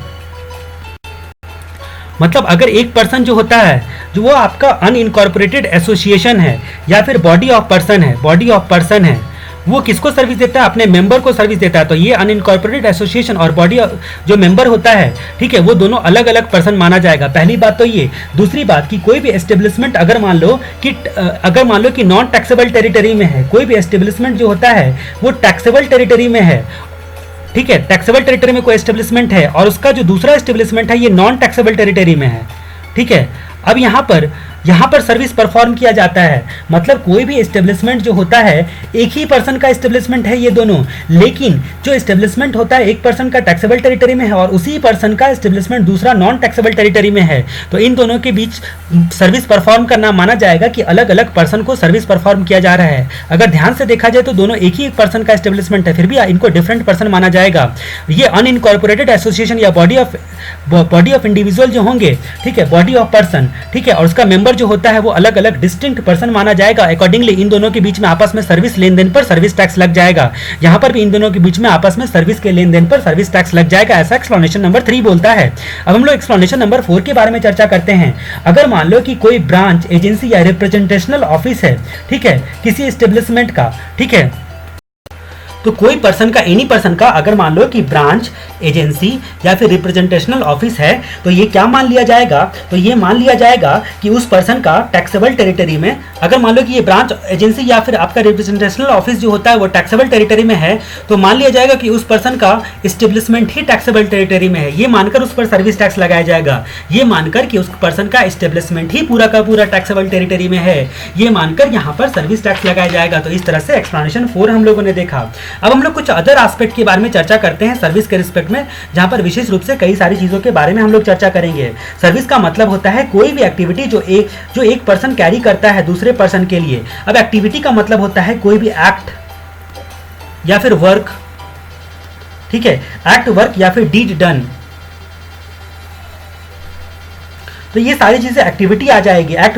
मतलब अगर एक पर्सन जो होता है जो वो आपका अनइनकॉर्पोरेटेड एसोसिएशन है या फिर बॉडी ऑफ पर्सन है, वो किसको सर्विस देता है? अपने मेंबर को सर्विस देता है। तो ये अनइनकॉर्पोरेटेड एसोसिएशन और बॉडी जो मेंबर होता है, ठीक है, वो दोनों अलग अलग पर्सन माना जाएगा। पहली बात तो ये। दूसरी बात कि कोई भी एस्टेब्लिशमेंट अगर मान लो कि नॉन टैक्सेबल टेरिटरी में है, कोई भी एस्टेब्लिशमेंट जो होता है वो टैक्सेबल टेरिटरी में है, ठीक है, टैक्सेबल टेरिटरी में कोई एस्टेब्लिशमेंट है और उसका जो दूसरा एस्टेब्लिशमेंट है ये नॉन टैक्सेबल टेरिटरी में है, ठीक है। अब यहाँ पर सर्विस परफॉर्म किया जाता है, मतलब कोई भी एस्टेब्लिशमेंट जो होता है एक ही पर्सन का एस्टेब्लिशमेंट है ये दोनों, लेकिन जो एस्टेब्लिशमेंट होता है एक पर्सन का टैक्सेबल टेरिटरी में है और उसी पर्सन का एस्टेब्लिशमेंट दूसरा नॉन टैक्सेबल टेरिटरी में है, तो इन दोनों के बीच सर्विस परफॉर्म करना माना जाएगा कि अलग अलग पर्सन को सर्विस परफॉर्म किया जा रहा है। अगर ध्यान से देखा जाए तो दोनों एक ही एक पर्सन का एस्टेब्लिशमेंट है, फिर भी इनको डिफरेंट पर्सन माना जाएगा। ये अनइनकॉर्पोरेटेड एसोसिएशन या बॉडी ऑफ इंडिविजुअल जो होंगे, ठीक है, बॉडी ऑफ पर्सन, ठीक है, और उसका मेंबर जो होता है वो अलग अलग डिस्टिंक्ट पर्सन माना जाएगा। अकॉर्डिंगली इन दोनों के बीच में आपस में सर्विस लेन देन पर सर्विस टैक्स लग जाएगा। यहाँ पर भी इन दोनों के बीच में आपस में सर्विस के लेन देन पर सर्विस टैक्स लग जाएगा, ऐसा एक्सप्लेनेशन नंबर 3 बोलता है। अब हम लोग एक्सप्लेनेशन नंबर 4 के बारे में चर्चा करते हैं। अगर मान लो कि कोई ब्रांच, एजेंसी या रिप्रेजेंटेशनल ऑफिस है, ठीक है, किसी एस्टेब्लिशमेंट का, ठीक है, तो कोई पर्सन का, एनी पर्सन का अगर मान लो कि ब्रांच, एजेंसी या फिर रिप्रेजेंटेशनल ऑफिस है, तो ये क्या मान लिया जाएगा? तो ये मान लिया जाएगा कि उस पर्सन का टैक्सेबल टेरिटरी में, अगर मान लो कि ये ब्रांच, एजेंसी या फिर आपका रिप्रेजेंटेशनल ऑफिस जो होता है वो टैक्सेबल टेरिटरी में है, तो मान लिया जाएगा कि उस पर्सन का एस्टेब्लिशमेंट ही टैक्सेबल टेरिटरी में है। ये मानकर उस पर सर्विस टैक्स लगाया जाएगा, ये मानकर कि उस पर्सन का एस्टेब्लिशमेंट ही पूरा का पूरा टैक्सेबल टेरिटरी में है, ये मानकर यहाँ पर सर्विस टैक्स लगाया जाएगा। तो इस तरह से एक्सप्लेनेशन 4 हम लोगों ने देखा। अब हम लोग कुछ अदर एस्पेक्ट के बारे में चर्चा करते हैं सर्विस के रिस्पेक्ट में, जहां पर विशेष रूप से कई सारी चीजों के बारे में हम लोग चर्चा करेंगे। सर्विस का मतलब होता है कोई भी एक्टिविटी जो एक पर्सन कैरी करता है दूसरे पर्सन के लिए। अब एक्टिविटी का मतलब होता है कोई भी एक्ट या फिर वर्क, ठीक है, एक्ट, वर्क या फिर डीड डन, तो ये सारी चीजें एक्टिविटी आ जाएगी। एक्ट,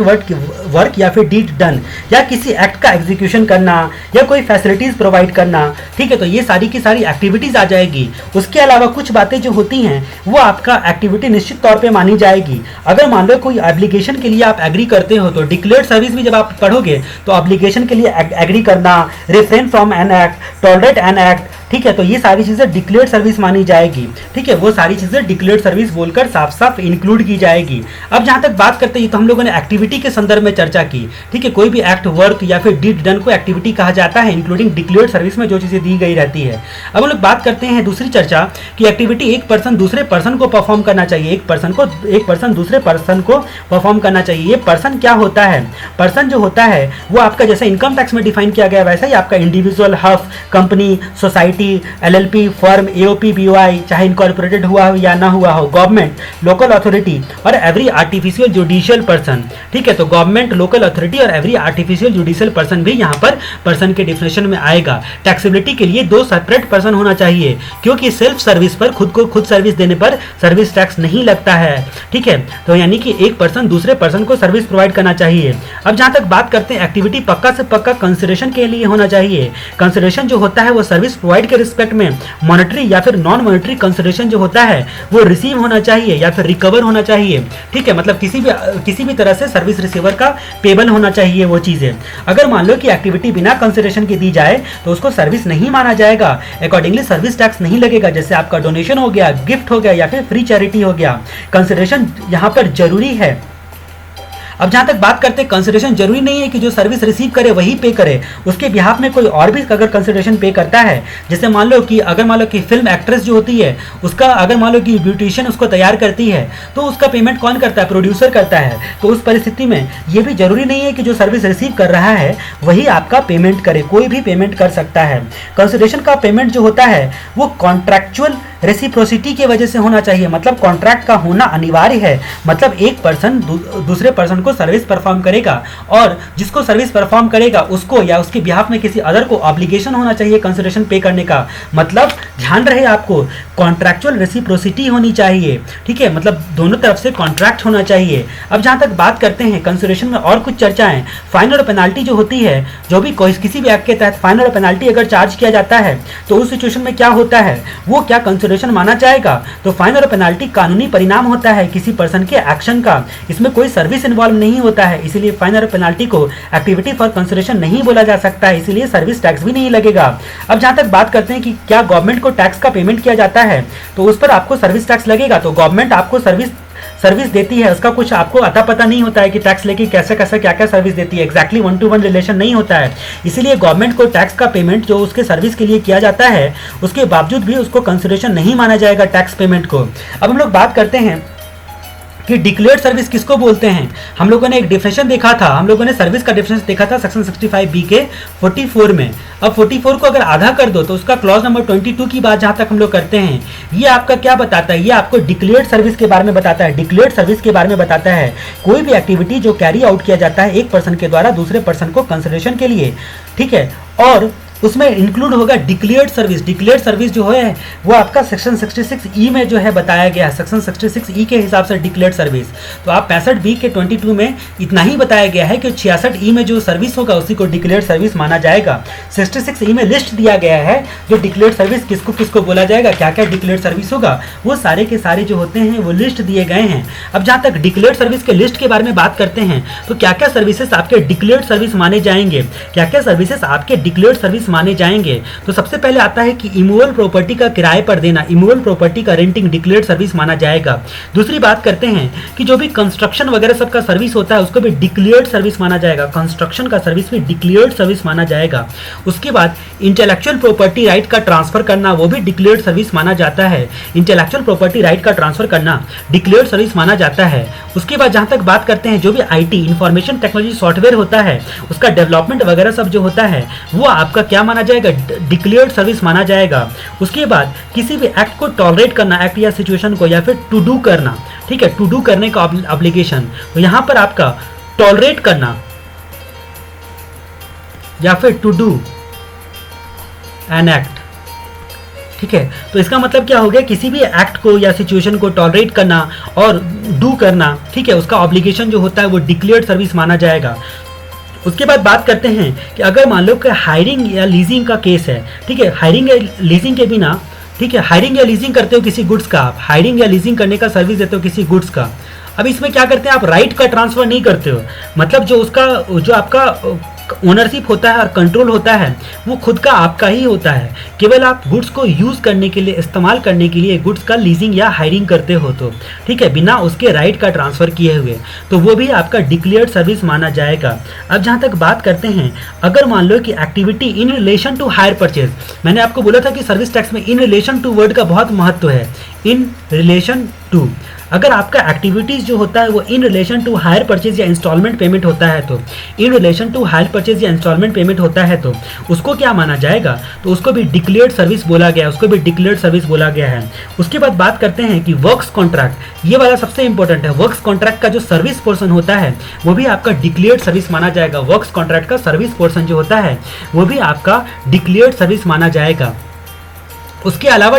वर्क या फिर डीड डन, या किसी एक्ट का एग्जीक्यूशन करना या कोई फैसिलिटीज प्रोवाइड करना, ठीक है, तो ये सारी की सारी एक्टिविटीज आ जाएगी। उसके अलावा कुछ बातें जो होती हैं वो आपका एक्टिविटी निश्चित तौर पे मानी जाएगी। अगर मान लो कोई एब्लिगेशन के लिए आप एग्री करते हो, तो डिक्लेयर्ड सर्विस भी जब आप पढ़ोगे तो एब्लिगेशन के लिए एग्री करना, refrain from an act, tolerate an act, ठीक है, तो ये सारी चीजें डिक्लेयर्ड सर्विस मानी जाएगी, ठीक है, वो सारी चीजें डिक्लेयर्ड सर्विस बोलकर साफ साफ इंक्लूड की जाएगी। अब जहां तक बात करते हैं तो हम लोगों ने एक्टिविटी के संदर्भ में चर्चा की, ठीक है, कोई भी एक्ट, वर्क या फिर डीड डन को एक्टिविटी कहा जाता है, इंक्लूडिंग डिक्लेयर्ड सर्विस में जो चीजें दी गई रहती है। अब हम लोग बात करते हैं दूसरी चर्चा कि एक्टिविटी एक पर्सन दूसरे पर्सन को परफॉर्म करना चाहिए, एक पर्सन दूसरे पर्सन को परफॉर्म करना चाहिए। ये पर्सन क्या होता है? पर्सन जो होता है वो आपका जैसे इनकम टैक्स में डिफाइन किया गया वैसा ही आपका individual, HUF, company, society, society, LLP, firm, AOP, BOI, चाहे इनकॉर्पोरेटेड हुआ हो या ना हुआ हो, गवर्नमेंट, लोकल अथॉरिटी और एवरी आर्टिफिशियल जुडिशियल पर्सन। ठीक है, तो गवर्नमेंट, लोकल अथॉरिटी और एवरी आर्टिफिशियल जुडिशियल पर्सन भी यहाँ पर पर्सन के डिफिनेशन में आएगा। टैक्सेबिलिटी के लिए 2 सेपरेट पर्सन होना चाहिए, क्योंकि सेल्फ सर्विस पर खुद को खुद सर्विस देने पर सर्विस टैक्स नहीं लगता है। ठीक है, तो यानी कि एक पर्सन दूसरे पर्सन को सर्विस प्रोवाइड करना चाहिए। अब जहां तक बात करते हैं एक्टिविटी, पक्का से पक्का कंसिडरेशन के लिए होना चाहिए। कंसिडरेशन जो होता है वो सर्विस प्रोवाइड के रिस्पेक्ट में मॉनेटरी या फिर नॉन मॉनेटरी कंसिडरेशन जो होता है वो रिसीव होना चाहिए या फिर रिकवर होना चाहिए। ठीक है, मतलब किसी भी तरह से सर्विस रिसीवर का पेबल होना चाहिए वो चीजें। अगर मान लो कि एक्टिविटी बिना कंसिडरेशन के दी जाए तो उसको सर्विस नहीं माना जाएगा, अकॉर्डिंगली सर्विस टैक्स नहीं लगेगा। जैसे आपका डोनेशन हो गया, गिफ्ट हो गया या फिर फ्री चैरिटी हो गया। कंसिडरेशन यहाँ पर जरूरी है। अब जहां तक बात करते हैं, कंसिडरेशन जरूरी नहीं है कि जो सर्विस रिसीव करे वही पे करे, उसके बिहाफ में कोई और भी अगर कंसिडरेशन पे करता है, जैसे मान लो कि फिल्म एक्ट्रेस जो होती है उसका अगर मान लो कि ब्यूटिशियन उसको तैयार करती है तो उसका पेमेंट कौन करता है? प्रोड्यूसर करता है। तो उस परिस्थिति में ये भी जरूरी नहीं है कि जो सर्विस रिसीव कर रहा है वही आपका पेमेंट करे, कोई भी पेमेंट कर सकता है। कंसिडरेशन का पेमेंट जो होता है वो कॉन्ट्रैक्चुअल रेसिप्रोसिटी की वजह से होना चाहिए, मतलब कॉन्ट्रैक्ट का होना अनिवार्य है। मतलब एक पर्सन दूसरे पर्सन को सर्विस परफॉर्म करेगा और जिसको सर्विस परफॉर्म करेगा उसको या उसके बिहाफ में किसी अदर को ऑब्लिगेशन होना चाहिए कंसिडरेशन पे करने का। मतलब ध्यान रहे आपको, कॉन्ट्रैक्चुअल रेसिप्रोसिटी होनी चाहिए। ठीक है, मतलब दोनों तरफ से कॉन्ट्रैक्ट होना चाहिए। अब जहां तक बात करते हैं कंसिडरेशन में और कुछ चर्चाएं, फाइन और पेनाल्टी जो होती है, जो भी किसी भी एक्ट के तहत फाइन और पेनाल्टी अगर चार्ज किया जाता है तो उस सिचुएशन में क्या होता है, वो क्या कंसिडरेशन माना जाएगा? तो फाइन और पेनाल्टी कानूनी परिणाम होता है किसी पर्सन के एक्शन का, इसमें कोई सर्विस इन्वॉल्व नहीं होता है, इसीलिए फाइन और पेनाल्टी को एक्टिविटी फॉर कंसिडरेशन नहीं बोला जा सकता है, इसीलिए सर्विस टैक्स भी नहीं लगेगा। अब जहां तक बात करते हैं कि क्या गवर्नमेंट को टैक्स का पेमेंट किया जाता है तो उस पर आपको सर्विस टैक्स लगेगा। तो गवर्नमेंट आपको सर्विस देती है, उसका कुछ आपको अता पता नहीं होता है कि टैक्स लेके कैसे कैसे क्या क्या सर्विस देती है, एग्जैक्टली 1-to-1 रिलेशन नहीं होता है। इसीलिए गवर्नमेंट को टैक्स का पेमेंट जो उसके सर्विस के लिए किया जाता है उसके बावजूद भी उसको कंसिडरेशन नहीं माना जाएगा टैक्स पेमेंट को। अब हम लोग बात करते हैं कि डिक्लेयर्ड सर्विस किसको बोलते हैं। हम लोगों ने एक डिफिनेशन देखा था, हम लोगों ने सर्विस का डिफिनेशन देखा था सेक्शन 65B के 44 में। अब 44 को अगर आधा कर दो तो उसका क्लॉज नंबर 22 की बात जहां तक हम लोग करते हैं, ये आपका क्या बताता है? ये आपको डिक्लेयर्ड सर्विस के बारे में बताता है। डिक्लेयर्ड सर्विस के बारे में बताता है कोई भी एक्टिविटी जो कैरी आउट किया जाता है एक पर्सन के द्वारा दूसरे पर्सन को कंसिडरेशन के लिए। ठीक है, और उसमें इंक्लूड होगा डिक्लेयर्ड सर्विस। डिक्लेयर्ड सर्विस जो है वो आपका सेक्शन 66E में जो है बताया गया है, सेक्शन 66E के हिसाब से डिक्लेयर्ड सर्विस। तो आप 65B के 22 में इतना ही बताया गया है कि 66E में जो सर्विस होगा उसी को डिक्लेयर्ड सर्विस माना जाएगा। 66E में लिस्ट दिया गया है जो डिक्लेयर्ड सर्विस किसको किसको बोला जाएगा, क्या क्या डिक्लेयर्ड सर्विस होगा, वो सारे के सारे जो होते हैं वो लिस्ट दिए गए हैं। अब जहाँ तक डिक्लेयर्ड सर्विस के लिस्ट के बारे में बात करते हैं तो क्या क्या सर्विसेज आपके डिक्लेयर्ड सर्विस माने जाएंगे, क्या क्या सर्विसेज आपके डिक्लेयर्ड सर्विस माने जाएंगे। तो सबसे पहले आता है कि इमूवेबल प्रॉपर्टी का किराए पर देना, इमूवेबल प्रॉपर्टी का रेंटिंग डिक्लेयर्ड सर्विस माना जाएगा। दूसरी बात करते हैं कि जो भी कंस्ट्रक्शन वगैरह सब का सर्विस होता है उसको भी डिक्लेयर्ड सर्विस माना जाएगा, कंस्ट्रक्शन का सर्विस भी डिक्लेयर्ड सर्विस माना जाएगा। उसके बाद इंटेलेक्चुअल प्रॉपर्टी राइट का ट्रांसफर करना वो भी डिक्लेयर्ड सर्विस माना जाता है। इंटेलेक्चुअल प्रॉपर्टी राइट का ट्रांसफर करना डिक्लेयर्ड सर्विस माना जाता है। उसके बाद जहां तक बात करते हैं जो भी IT इंफॉर्मेशन टेक्नोलॉजी सॉफ्टवेयर होता है उसका डेवलपमेंट वगैरह सब जो होता है वो आपका क्या माना जाएगा, डिक्लेयर्ड सर्विस माना जाएगा। उसके बाद किसी भी एक्ट को टॉलरेट करना, एक्ट या सिचुएशन को, या फिर टू डू करना, ठीक है, टू डू करने का ऑब्लिगेशन, तो यहां पर आपका टॉलरेट करना या फिर टू डू एन एक्ट, ठीक है। तो इसका मतलब क्या हो गया, किसी भी एक्ट को या सिचुएशन को टॉलरेट करना और डू करना, ठीक है, उसका ऑब्लिगेशन जो होता है वो डिक्लेयर्ड सर्विस माना जाएगा। उसके बाद बात करते हैं कि अगर मान लो कि हायरिंग या लीजिंग का केस है, ठीक है, हायरिंग या लीजिंग के बिना, ठीक है, हायरिंग या लीजिंग करते हो किसी गुड्स का, आप हायरिंग या लीजिंग करने का सर्विस देते हो किसी गुड्स का। अब इसमें क्या करते हैं, आप राइट का ट्रांसफर नहीं करते हो, मतलब जो आपका ओनरशिप होता है और कंट्रोल होता है वो खुद का आपका ही होता है, केवल आप गुड्स को यूज़ करने के लिए, इस्तेमाल करने के लिए गुड्स का लीजिंग या हायरिंग करते हो, तो ठीक है, बिना उसके राइट का ट्रांसफ़र किए हुए, तो वो भी आपका डिक्लेयर्ड सर्विस माना जाएगा। अब जहाँ तक बात करते हैं, अगर मान लो कि activity in relation to hire purchase, मैंने आपको बोला था कि सर्विस टैक्स में इन रिलेशन टू वर्ड का बहुत महत्व है, इन रिलेशन टू। अगर आपका एक्टिविटीज़ जो होता है वो in relation to hire purchase या इंस्टॉलमेंट पेमेंट होता है, तो in relation to hire purchase या इंस्टॉलमेंट पेमेंट होता है तो उसको क्या माना जाएगा, तो उसको भी डिक्लेयर्ड सर्विस बोला गया है, उसको भी डिक्लेयर्ड सर्विस बोला गया है। उसके बाद बात करते हैं कि वर्क्स कॉन्ट्रैक्ट, ये वाला सबसे इंपॉर्टेंट है। वर्क्स कॉन्ट्रैक्ट का जो सर्विस पोर्शन होता है वो भी आपका डिक्लेयर्ड सर्विस माना जाएगा। वर्क्स कॉन्ट्रैक्ट का सर्विस पोर्शन जो होता है वो भी आपका डिक्लेयर्ड सर्विस माना जाएगा। उसके अलावा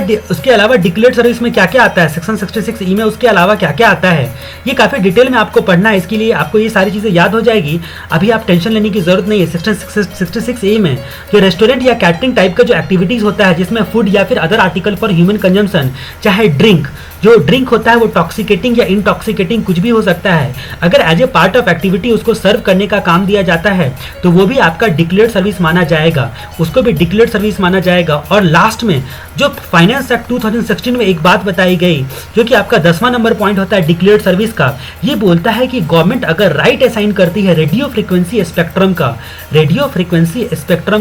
डिक्लेयर्ड सर्विस में क्या क्या आता है, सेक्शन 66E में उसके अलावा क्या क्या आता है, ये काफ़ी डिटेल में आपको पढ़ना है। इसके लिए आपको ये सारी चीज़ें याद हो जाएगी, अभी आप टेंशन लेने की ज़रूरत नहीं है। सेक्शन 66A में जो रेस्टोरेंट या कैटरिंग टाइप का जो एक्टिविटीज़ होता है, जिसमें फूड या फिर other article for human consumption, चाहे ड्रिंक, जो ड्रिंक होता है वो टॉक्सिकेटिंग या इनटॉक्सिकेटिंग कुछ भी हो सकता है, अगर as a part of activity उसको सर्व करने का काम दिया जाता है तो वो भी आपका डिक्लेयर्ड सर्विस माना जाएगा, उसको भी डिक्लेयर्ड सर्विस माना जाएगा। और लास्ट में जो फाइनेंस एक्ट 2016 में एक बात बताई गई, जो कि आपका 10वां नंबर पॉइंट होता है डिक्लेयर्ड सर्विस का, ये बोलता है कि गवर्नमेंट अगर राइट असाइन करती है रेडियो फ्रीक्वेंसी स्पेक्ट्रम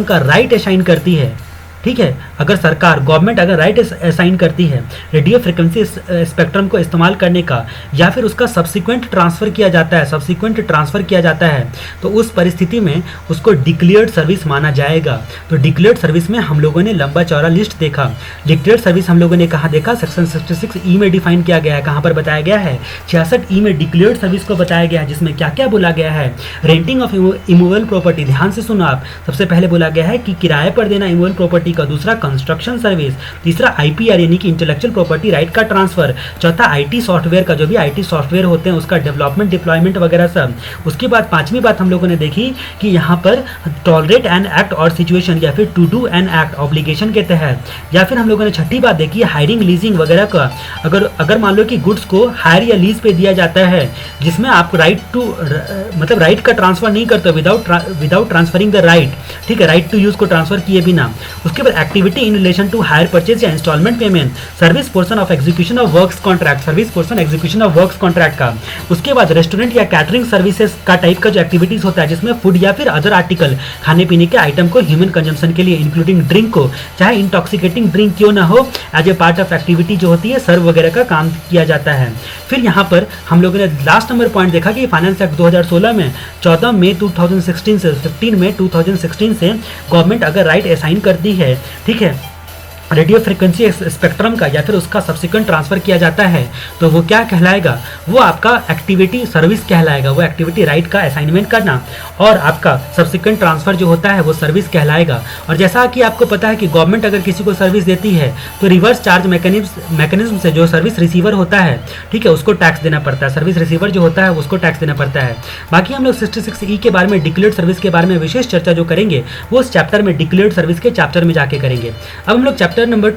का राइट असाइन करती है, ठीक है, अगर सरकार गवर्नमेंट अगर राइट असाइन करती है रेडियो फ्रिक्वेंसी स्पेक्ट्रम को इस्तेमाल करने का, या फिर उसका सब्सिक्वेंट ट्रांसफ़र किया जाता है, तो उस परिस्थिति में उसको डिक्लेयर्ड सर्विस माना जाएगा। तो डिक्लेयर्ड सर्विस में हम लोगों ने लंबा चौड़ा लिस्ट देखा। डिक्लेयर्ड सर्विस हम लोगों ने कहाँ देखा, सेक्शन 66E में डिफाइन किया गया है। कहाँ पर बताया गया है, 66E में डिक्लेयर्ड सर्विस को बताया गया है, जिसमें क्या क्या बोला गया है। रेंटिंग ऑफ इमूवेबल प्रॉपर्टी, ध्यान से सुनो आप, सबसे पहले बोला गया है कि किराए पर देना इमूवेबल प्रॉपर्टी का, दूसरा कंस्ट्रक्शन सर्विस, तीसरा आईपीआर यानी कि इंटेलेक्चुअल प्रॉपर्टी राइट का ट्रांसफर, चौथा आईटी सॉफ्टवेयर का, जो भी आईटी सॉफ्टवेयर होते हैं उसका डेवलपमेंट डिप्लॉयमेंट वगैरह सब। उसके बाद पांचवी बात हम लोगों ने देखी कि यहाँ पर टॉलरेट एन एक्ट और सिचुएशन या फिर to do an act obligation के तहत, या फिर हम लोगों ने छठी बात देखी हायरिंग लीजिंग वगैरह का। अगर मान लो कि गुड्स को हायर या लीज पे दिया जाता है, जिसमें आप मतलब राइट का ट्रांसफर नहीं करते विदाउट ट्रांसफरिंग द राइट, ठीक है, राइट टू यूज को ट्रांसफर किए बिना। उसके बाद activity in relation to hire purchase या instalment payment, service portion of execution of works contract का। उसके बाद रेस्टोरेंट या कैटरिंग सर्विसेज का टाइप का जो एक्टिविटीज होता है, जिसमें फूड या फिर अदर आर्टिकल, खाने पीने के आइटम को ह्यूमन कंजम्पशन के लिए इंक्लूडिंग ड्रिंक को, चाहे इंटॉक्सिकेटिंग ड्रिंक क्यों ना हो, as a part of activity जो होती है सर्व वगैरह का काम किया जाता है। फिर यहाँ पर हम लोगों ने लास्ट नंबर पॉइंट देखा कि फाइनेंस एक्ट 2016 में 14 मई 2016 से 15 मई 2016 से गवर्नमेंट अगर राइट असाइन करती है, ठीक है, रेडियो फ्रिक्वेंसी स्पेक्ट्रम का, या फिर उसका सब्सिक्वेंट ट्रांसफर किया जाता है, तो वो क्या कहलाएगा, वो आपका एक्टिविटी सर्विस कहलाएगा। वो एक्टिविटी राइट का असाइनमेंट करना और आपका सब्सिक्वेंट ट्रांसफर जो होता है वो सर्विस कहलाएगा। और जैसा कि आपको पता है कि गवर्नमेंट अगर किसी को सर्विस देती है तो रिवर्स चार्ज मैकेनिज्म से जो सर्विस रिसीवर होता है, ठीक है, उसको टैक्स देना पड़ता है। सर्विस रिसीवर जो होता है उसको टैक्स देना पड़ता है। बाकी हम लोग 66E के बारे में, डिक्लेयर्ड सर्विस के बारे में विशेष चर्चा जो करेंगे वो उस चैप्टर में, डिक्लेयर्ड सर्विस के चैप्टर में जाके करेंगे। अब हम लोग चैप्टर नंबर,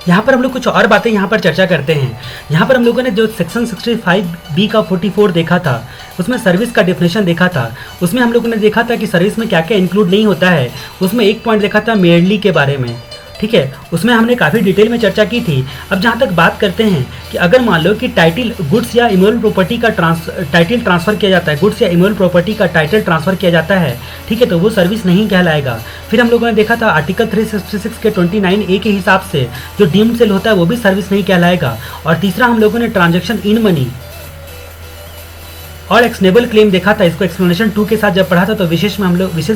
यहाँ पर हम लोग कुछ और बातें यहाँ पर चर्चा करते हैं। यहाँ पर हम लोगों ने जो सेक्शन 65B का 44 देखा था, उसमें सर्विस का डेफिनेशन देखा था। उसमें हम लोगों ने देखा था कि सर्विस में क्या क्या इंक्लूड नहीं होता है। उसमें एक पॉइंट देखा था मेयरली के बारे में, ठीक है, उसमें हमने काफ़ी डिटेल में चर्चा की थी। अब जहाँ तक बात करते हैं कि अगर मान लो कि टाइटल गुड्स या इमोरल प्रॉपर्टी का टाइटल ट्रांसफ़र किया जाता है, गुड्स या इमोरल प्रॉपर्टी का टाइटल ट्रांसफ़र किया जाता है, ठीक है, तो वो सर्विस नहीं कहलाएगा। फिर हम लोगों ने देखा था आर्टिकल 366 के 29A के हिसाब से जो डीम्ड सेल होता है वो भी सर्विस नहीं कहलाएगा। और तीसरा हम लोगों ने ट्रांजेक्शन इन मनी और एक्सनेबल क्लेम देखा था। इसको एक्सप्लेनेशन 2 के साथ जब पढ़ा था तो विशेष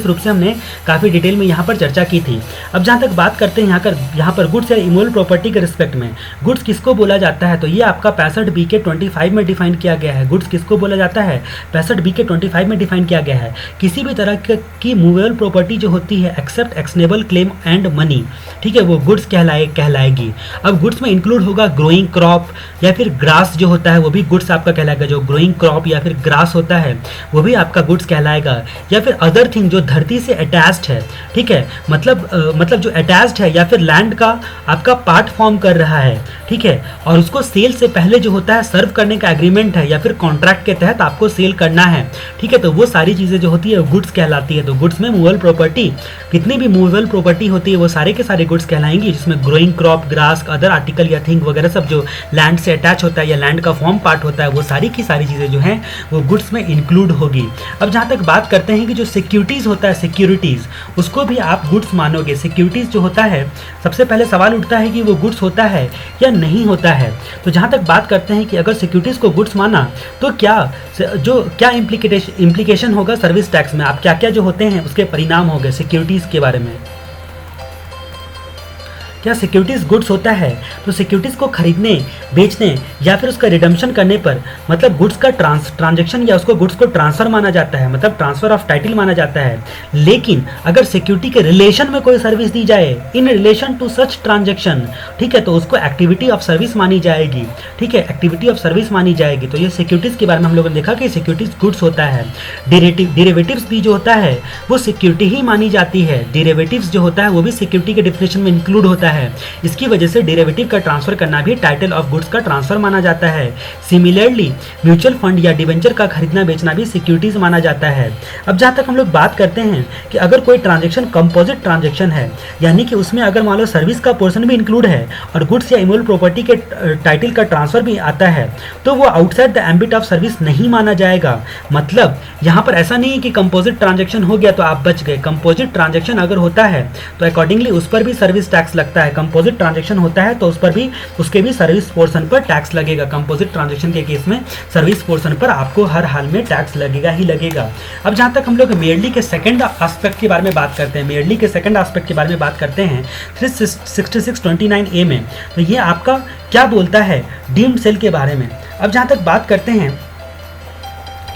रूप से हमने काफ़ी डिटेल में यहाँ पर चर्चा की थी। अब जहाँ तक बात करते हैं यहाँ पर गुड्स या इमोरल प्रॉपर्टी के रिस्पेक्ट में, गुड्स किसको बोला जाता है, तो ये आपका 65B के 25 में डिफाइन किया गया है। गुड्स किसको बोला जाता है, 65B के 25 में डिफाइन किया गया है। किसी भी तरह की मूवेबल प्रॉपर्टी जो होती है except actionable claim and money, ठीक है, वो गुड्स कहलाएगी। अब गुड्स में इंक्लूड होगा ग्रोइंग क्रॉप या फिर ग्रास जो होता है वो भी गुड्स आपका कहलाएगा। जो ग्रोइंग क्रॉप या फिर ग्रास होता है वो भी आपका गुड्स कहलाएगा। या फिर अदर थिंग जो धरती से अटैच्ड है, ठीक है, मतलब जो अटैच्ड है या फिर लैंड का आपका पार्ट फॉर्म कर रहा है, ठीक है, और उसको सेल से पहले जो होता है सर्व करने का एग्रीमेंट है या फिर कॉन्ट्रैक्ट के तहत आपको सेल करना है, ठीक है, तो वो सारी चीज़ें जो होती है गुड्स कहलाती है। तो गुड्स में मूवेबल प्रॉपर्टी, कितनी भी मूवेबल प्रॉपर्टी होती है वो सारे के सारे गुड्स कहलाएंगी, जिसमें growing crop, grass, other article या थिंग वगैरह सब जो लैंड से अटैच होता है या लैंड का फॉर्म पार्ट होता है, वो सारी की सारी चीज़ें जो हैं वो गुड्स में इंक्लूड होगी। अब जहाँ तक बात करते हैं कि जो सिक्योरिटीज़ होता है, सिक्योरिटीज़ उसको भी आप गुड्स मानोगे। सिक्योरिटीज़ जो होता है, सबसे पहले सवाल उठता है कि वो गुड्स होता है या नहीं होता है। तो जहाँ तक बात करते हैं कि अगर सिक्योरिटीज़ को गुड्स माना तो क्या इम्प्लीकेशन होगा सर्विस टैक्स में, आप क्या क्या जो होते हैं उसके परिणाम होंगे सिक्योरिटीज़ के बारे में। क्या सिक्योरिटीज़ गुड्स होता है? तो सिक्योरिटीज़ को खरीदने, बेचने या फिर उसका रिडम्पशन करने पर, मतलब गुड्स का ट्रांजैक्शन या उसको गुड्स को ट्रांसफ़र माना जाता है, मतलब ट्रांसफ़र ऑफ टाइटल माना जाता है। लेकिन अगर सिक्योरिटी के रिलेशन में कोई सर्विस दी जाए, in relation to such transaction, ठीक है, तो उसको एक्टिविटी ऑफ सर्विस मानी जाएगी। ठीक है, एक्टिविटी ऑफ सर्विस मानी जाएगी। तो ये सिक्योरिटीज़ के बारे में हम लोगों ने देखा कि सिक्योरिटीज़ गुड्स होता है। डेरिवेटिव्स भी जो होता है वो सिक्योरिटी ही मानी जाती है। डेरिवेटिव्स जो होता है वो भी सिक्योरिटी के डिफिनेशन में इंक्लूड होता है। इसकी वजह से डेरिवेटिव का ट्रांसफर करना भी टाइटल ऑफ गुड्स का ट्रांसफर माना जाता है। सिमिलरली म्यूचुअल फंड या डिवेंचर का खरीदना बेचना भी सिक्योरिटीज माना जाता है। अब जहां तक हम लोग बात करते हैं कि अगर कोई ट्रांजैक्शन कंपोजिट ट्रांजैक्शन है, यानी कि उसमें अगर मान लो सर्विस का पोर्शन भी इंक्लूड है और गुड्स या इमूवेबल प्रॉपर्टी के टाइटल का ट्रांसफर भी आता है, तो वो outside the ambit of service नहीं माना जाएगा। मतलब यहाँ पर ऐसा नहीं है कि कंपोजिट ट्रांजैक्शन हो गया तो आप बच गए। कंपोजिट ट्रांजैक्शन अगर होता है तो अकॉर्डिंगली उस पर भी सर्विस टैक्स लगता है। कंपोजिट ट्रांजैक्शन होता है तो उस पर भी, उसके भी सर्विस पोर्शन पर टैक्स लगेगा। कंपोजिट ट्रांजैक्शन के केस में सर्विस पोर्शन पर आपको हर हाल में टैक्स लगेगा ही लगेगा। अब जहाँ तक हम लोग मेयरली के सेकंड एस्पेक्ट के बारे में बात करते हैं, मेयरली के सेकंड एस्पेक्ट के बारे में बात करते हैं 6629A में, तो ये आपका क्या बोलता है डीम्ड सेल के बारे में। अब जहाँ तक बात करते हैं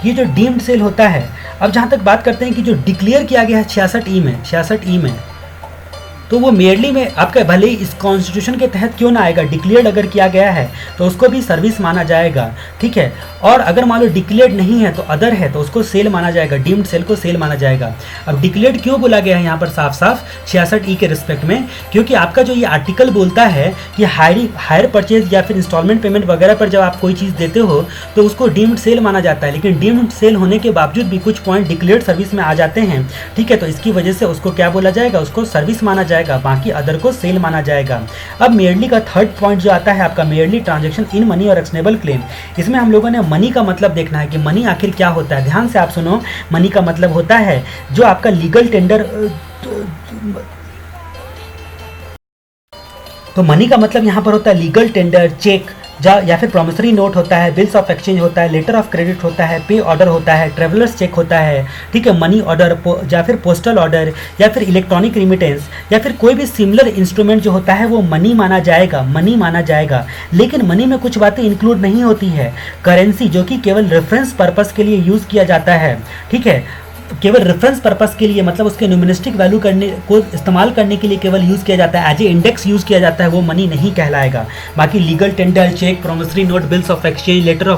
ये जो डीम्ड सेल होता है, अब जहाँ तक बात करते हैं कि जो डिक्लेयर किया गया है 66E में, तो वो मेयरली में आपका भले ही इस कॉन्स्टिट्यूशन के तहत क्यों ना आएगा, डिक्लेयर्ड अगर किया गया है तो उसको भी सर्विस माना जाएगा। ठीक है, और अगर मान लो डिक्लेयर्ड नहीं है तो अदर है तो उसको सेल माना जाएगा, डीम्ड सेल को सेल माना जाएगा। अब डिक्लेयर्ड क्यों बोला गया है यहाँ पर साफ साफ 66E के रिस्पेक्ट में, क्योंकि आपका जो ये आर्टिकल बोलता है कि हायर परचेज या फिर इंस्टॉलमेंट पेमेंट वगैरह पर जब आप कोई चीज़ देते हो तो उसको डीम्ड सेल माना जाता है। लेकिन डीम्ड सेल होने के बावजूद भी कुछ पॉइंट डिक्लेयर्ड सर्विस में आ जाते हैं। ठीक है, तो इसकी वजह से उसको क्या बोला जाएगा, उसको सर्विस माना जाएगा, बाकी अदर को सेल माना जाएगा। अब मेयरली का थर्ड पॉइंट जो आता है आपका मेयरली ट्रांजैक्शन इन मनी और एक्शनेबल क्लेम। इसमें हम लोगों ने मनी का मतलब देखना है कि मनी आखिर क्या होता है। ध्यान से आप सुनो, मनी का मतलब होता है जो आपका लीगल टेंडर, तो मनी का मतलब यहाँ पर होता है लीगल टेंडर, चेक या फिर प्रॉमिसरी नोट होता है, बिल्स ऑफ एक्सचेंज होता है, लेटर ऑफ क्रेडिट होता है, पे ऑर्डर होता है, ट्रेवलर्स चेक होता है। ठीक है, मनी ऑर्डर या फिर पोस्टल ऑर्डर या फिर इलेक्ट्रॉनिक रिमिटेंस या फिर कोई भी सिमिलर इंस्ट्रूमेंट जो होता है वो मनी माना जाएगा, मनी माना जाएगा। लेकिन मनी में कुछ बातें इंक्लूड नहीं होती है। करेंसी जो कि केवल रेफरेंस पर्पस के लिए यूज़ किया जाता है, ठीक है, केवल रेफरेंस पर्पस के लिए, मतलब उसके न्यूमेरिस्टिक वैल्यू करने को इस्तेमाल करने के लिए केवल यूज़ किया जाता है, एज ए इंडेक्स यूज़ किया जाता है, वो मनी नहीं कहलाएगा। बाकी legal tender, cheque, promissory note, bills of exchange, letter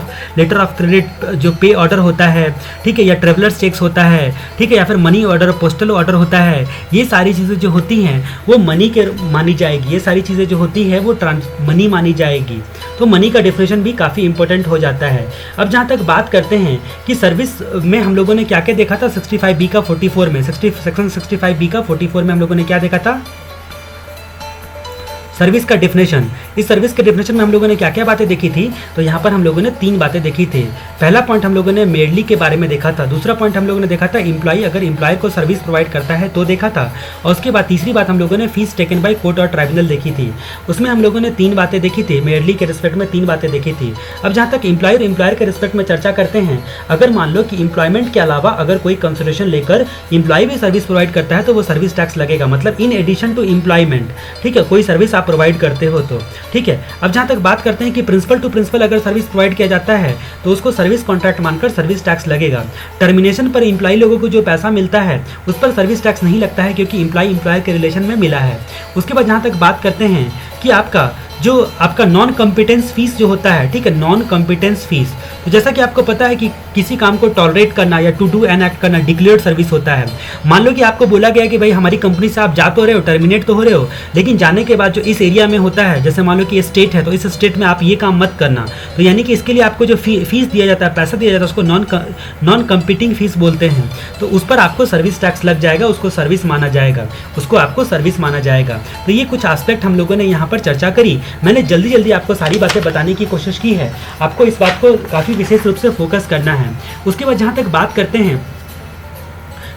of credit, जो पे ऑर्डर होता है, ठीक है, या ट्रेवलर्स चेक्स होता है, ठीक है, या फिर मनी ऑर्डर, पोस्टल ऑर्डर होता है, ये सारी चीज़ें जो होती हैं वो मनी के मानी जाएगी। ये सारी चीज़ें जो होती है वो मनी मानी जाएगी। तो मनी का डिफिनेशन भी काफ़ी इंपॉर्टेंट हो जाता है। अब जहाँ तक बात करते हैं कि सर्विस में हम लोगों ने क्या क्या देखा था 65B का 44 में, सेक्शन 65B का 44 में हम लोगों ने क्या देखा था, सर्विस का डिफिनेशन। इस सर्विस के डिफिनेशन में हम लोगों ने क्या क्या बातें देखी थी, तो यहाँ पर हम लोगों ने 3 बातें देखी थी। पहला पॉइंट हम लोगों ने मेयरली के बारे में देखा था, दूसरा पॉइंट हम लोगों ने देखा था एम्प्लॉय अगर एम्प्लॉयर को सर्विस प्रोवाइड करता है तो देखा था, और उसके बाद तीसरी बात हम लोगों ने फीस टेकन बाय कोर्ट और ट्राइब्यूनल देखी थी। उसमें हम लोगों ने 3 बातें देखी थी, मेयरली के रिस्पेक्ट में 3 बातें देखी थी। अब जहाँ तक एम्प्लॉयर के रिस्पेक्ट में चर्चा करते हैं, अगर मान लो कि एम्प्लॉयमेंट के अलावा अगर कोई कंसिडरेशन लेकर एम्प्लॉय भी सर्विस प्रोवाइड करता है तो वो सर्विस टैक्स लगेगा, मतलब इन एडिशन टू एम्प्लॉयमेंट। ठीक है, कोई सर्विस आप प्रोवाइड करते हो तो ठीक है। अब जहाँ तक बात करते हैं कि प्रिंसिपल टू प्रिंसिपल अगर सर्विस प्रोवाइड किया जाता है तो उसको सर्विस कॉन्ट्रैक्ट मानकर सर्विस टैक्स लगेगा। टर्मिनेशन पर एम्प्लॉय लोगों को जो पैसा मिलता है उस पर सर्विस टैक्स नहीं लगता है, क्योंकि एम्प्लॉयर के रिलेशन में मिला है। उसके बाद जहाँ तक बात करते हैं कि आपका जो आपका नॉन कॉम्पिटेंस फीस जो होता है, ठीक है, नॉन कॉम्पिटेंस फीस। तो जैसा कि आपको पता है कि किसी काम को टॉलरेट करना या टू डू एन एक्ट करना डिक्लेयर्ड सर्विस होता है। मान लो कि आपको बोला गया कि भाई हमारी कंपनी से आप जा तो रहे हो, टर्मिनेट तो हो रहे हो, लेकिन जाने के बाद जो इस एरिया में होता है, जैसे मान लो कि ये स्टेट है तो इस स्टेट में आप ये काम मत करना, तो यानी कि इसके लिए आपको जो फीस दिया जाता है, पैसा दिया जाता है, उसको नॉन कम्पिटिंग फीस बोलते हैं। तो उस पर आपको सर्विस टैक्स लग जाएगा, उसको सर्विस माना जाएगा, उसको आपको सर्विस माना जाएगा। तो ये कुछ एस्पेक्ट हम लोगों ने यहाँ पर चर्चा करी। मैंने जल्दी जल्दी आपको सारी बातें बताने की कोशिश की है, आपको इस बात को काफ़ी विशेष रूप से फोकस करना है। उसके बाद जहाँ तक बात करते हैं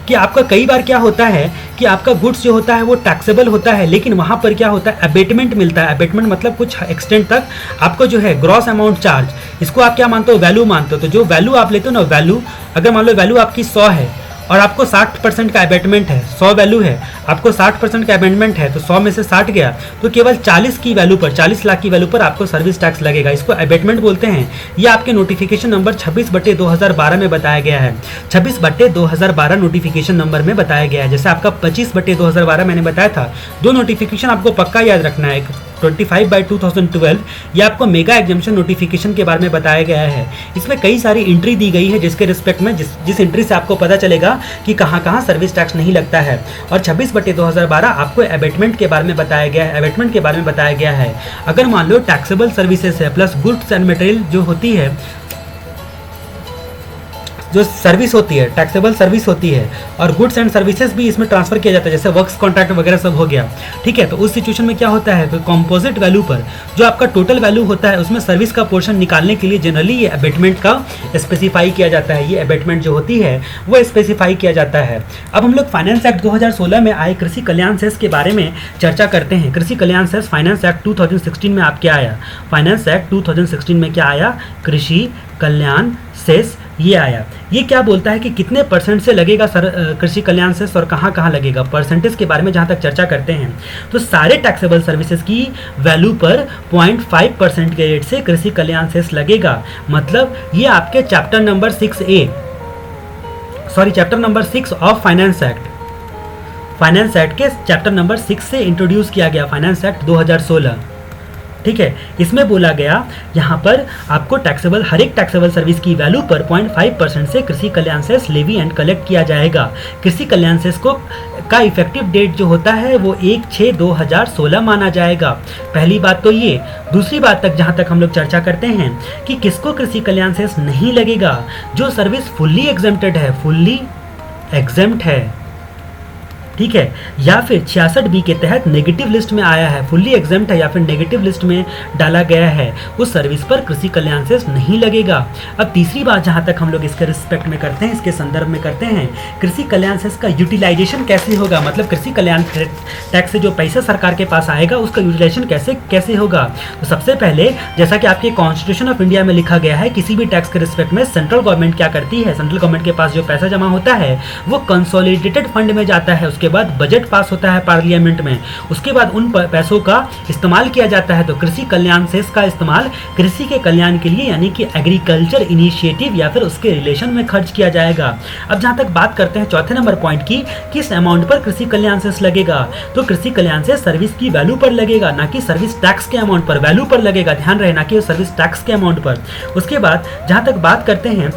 कि आपका कई बार क्या होता है कि आपका गुड्स जो होता है वो टैक्सेबल होता है, लेकिन वहाँ पर क्या होता है, अबेटमेंट मिलता है। अबेटमेंट मतलब कुछ एक्सटेंट तक आपको जो है ग्रॉस अमाउंट चार्ज, इसको आप क्या मानते हो, वैल्यू मानते हो। तो जो वैल्यू आप लेते हो ना, वैल्यू अगर मान लो वैल्यू आपकी 100 है और आपको 60% का अबेटमेंट है, 100 वैल्यू है, आपको 60% का अबेटमेंट है, तो 100 में से 60 गया तो केवल 40 की वैल्यू पर, 40 लाख की वैल्यू पर आपको सर्विस टैक्स लगेगा। इसको अबेटमेंट बोलते हैं। ये आपके नोटिफिकेशन नंबर 26/2012 में बताया गया है। 26/2012 नोटिफिकेशन नंबर में बताया गया है। जैसे आपका 25/2012 मैंने बताया था, दो नोटिफिकेशन आपको पक्का याद रखना है। 25/2012 ये आपको मेगा एग्जाम्शन नोटिफिकेशन के बारे में बताया गया है। इसमें कई सारी एंट्री दी गई है, जिसके रिस्पेक्ट में जिस एंट्री से आपको पता चलेगा कि कहाँ कहाँ सर्विस टैक्स नहीं लगता है। और 26/2012 आपको अबेटमेंट के बारे में बताया गया है। अबेटमेंट के बारे में बताया गया है, अगर मान लो टैक्सेबल सर्विसेज है प्लस गुड्स एंड मटेरियल जो होती है, जो सर्विस होती है, टैक्सेबल सर्विस होती है, और गुड्स एंड सर्विसेज भी इसमें ट्रांसफर किया जाता है, जैसे वर्क्स कॉन्ट्रैक्ट वगैरह सब हो गया, ठीक है। तो उस सिचुएशन में क्या होता है, तो कंपोजिट वैल्यू पर जो आपका टोटल वैल्यू होता है उसमें सर्विस का पोर्शन निकालने के लिए जनरली ये अबेटमेंट का स्पेसिफाई किया जाता है। ये अबेटमेंट जो होती है वो स्पेसिफाई किया जाता है। अब हम लोग फाइनेंस एक्ट 2016 में आए कृषि कल्याण सेस के बारे में चर्चा करते हैं। कृषि कल्याण सेस फाइनेंस एक्ट 2016 में आप क्या आया, फाइनेंस एक्ट 2016 में क्या आया, कृषि कल्याण सेस ये आया। ये क्या बोलता है कि कितने % से लगेगा कृषि कल्याण सेस और कहाँ कहाँ लगेगा, परसेंटेज के बारे में जहाँ तक चर्चा करते हैं तो सारे टैक्सेबल सर्विसेज की वैल्यू पर 0.5% के रेट से कृषि कल्याण सेस लगेगा। मतलब ये आपके chapter number 6 of finance act के चैप्टर नंबर 6 से इंट्रोड्यूस किया गया फाइनेंस एक्ट 2016, ठीक है। इसमें बोला गया यहाँ पर आपको टैक्सेबल, हर एक टैक्सेबल सर्विस की वैल्यू पर 0.5% से कृषि कल्याण सेस लेवी एंड कलेक्ट किया जाएगा। कृषि कल्याण सेस का इफेक्टिव डेट जो होता है वो 1/6/2016 माना जाएगा। पहली बात तो ये। दूसरी बात तक जहाँ तक हम लोग चर्चा करते हैं कि किसको कृषि कल्याण सेस नहीं लगेगा, जो सर्विस फुल्ली एग्जेम्प्टेड है, फुल्ली एग्जेम्प्ट है, ठीक है, या फिर 66B के तहत नेगेटिव लिस्ट में आया है, फुल्ली एग्जेम्प्ट है या फिर नेगेटिव लिस्ट में डाला गया है, उस सर्विस पर कृषि कल्याण सेस नहीं लगेगा। अब तीसरी बात जहां तक हम लोग इसके रिस्पेक्ट में करते हैं, इसके संदर्भ में करते हैं, कृषि कल्याण सेस का यूटिलाइजेशन कैसे होगा, मतलब कृषि कल्याण टैक्स से जो पैसा सरकार के पास आएगा उसका यूटिलाइजेशन कैसे होगा। तो सबसे पहले जैसा कि आपके कॉन्स्टिट्यूशन ऑफ इंडिया में लिखा गया है, किसी भी टैक्स के रिस्पेक्ट में सेंट्रल गवर्नमेंट क्या करती है, सेंट्रल गवर्नमेंट के पास जो पैसा जमा होता है वो कंसोलिडेटेड फंड में जाता है, उसके बाद बजट पास होता है पार्लियामेंट में, उसके बाद उन पैसों का इस्तेमाल किया जाता है। तो कृषि कल्याण सेस का इस्तेमाल कृषि के कल्याण के लिए यानी कि एग्रीकल्चर इनिशिएटिव या फिर उसके रिलेशन में खर्च किया जाएगा। अब जहां तक बात करते हैं चौथे नंबर पॉइंट की, किस अमाउंट पर कृषि कल्याण सेस लगेगा, तो कृषि कल्याण सेस सर्विस की वैल्यू पर लगेगा, ना कि सर्विस टैक्स के अमाउंट पर, वैल्यू पर लगेगा, ध्यान रहे, ना कि सर्विस टैक्स के अमाउंट पर। उसके बाद जहां तक बात करते हैं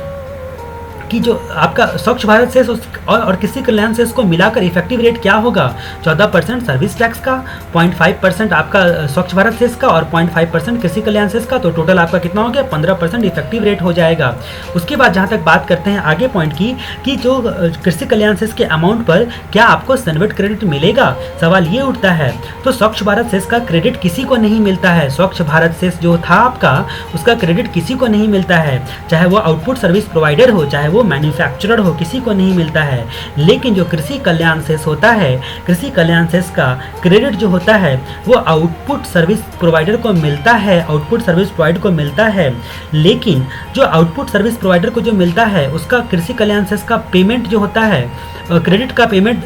कि जो आपका स्वच्छ भारत सेस और कृषि कल्याण सेस को मिलाकर इफेक्टिव रेट क्या होगा, 14% सर्विस टैक्स का, 0.5% आपका स्वच्छ भारत सेस का और 0.5% कृषि कल्याण सेस का, तो टोटल आपका कितना हो गया, 15% इफेक्टिव रेट हो जाएगा। उसके बाद जहाँ तक बात करते हैं आगे पॉइंट की कि जो कृषि कल्याण सेस के अमाउंट पर क्या आपको सनवेट क्रेडिट मिलेगा, सवाल ये उठता है। तो स्वच्छ भारत सेस का क्रेडिट किसी को नहीं मिलता है, स्वच्छ भारत सेस जो था आपका उसका क्रेडिट किसी को नहीं मिलता है, चाहे वो आउटपुट सर्विस प्रोवाइडर हो, चाहे वो मैन्युफैक्चरर हो, किसी को नहीं मिलता है। लेकिन जो कृषि कल्याण सेस होता है, कृषि कल्याण सेस का क्रेडिट जो होता है वो आउटपुट सर्विस प्रोवाइडर को मिलता है, आउटपुट सर्विस प्रोवाइडर को मिलता है। लेकिन जो आउटपुट सर्विस प्रोवाइडर को जो मिलता है उसका कृषि कल्याण सेस का पेमेंट जो होता है, क्रेडिट का पेमेंट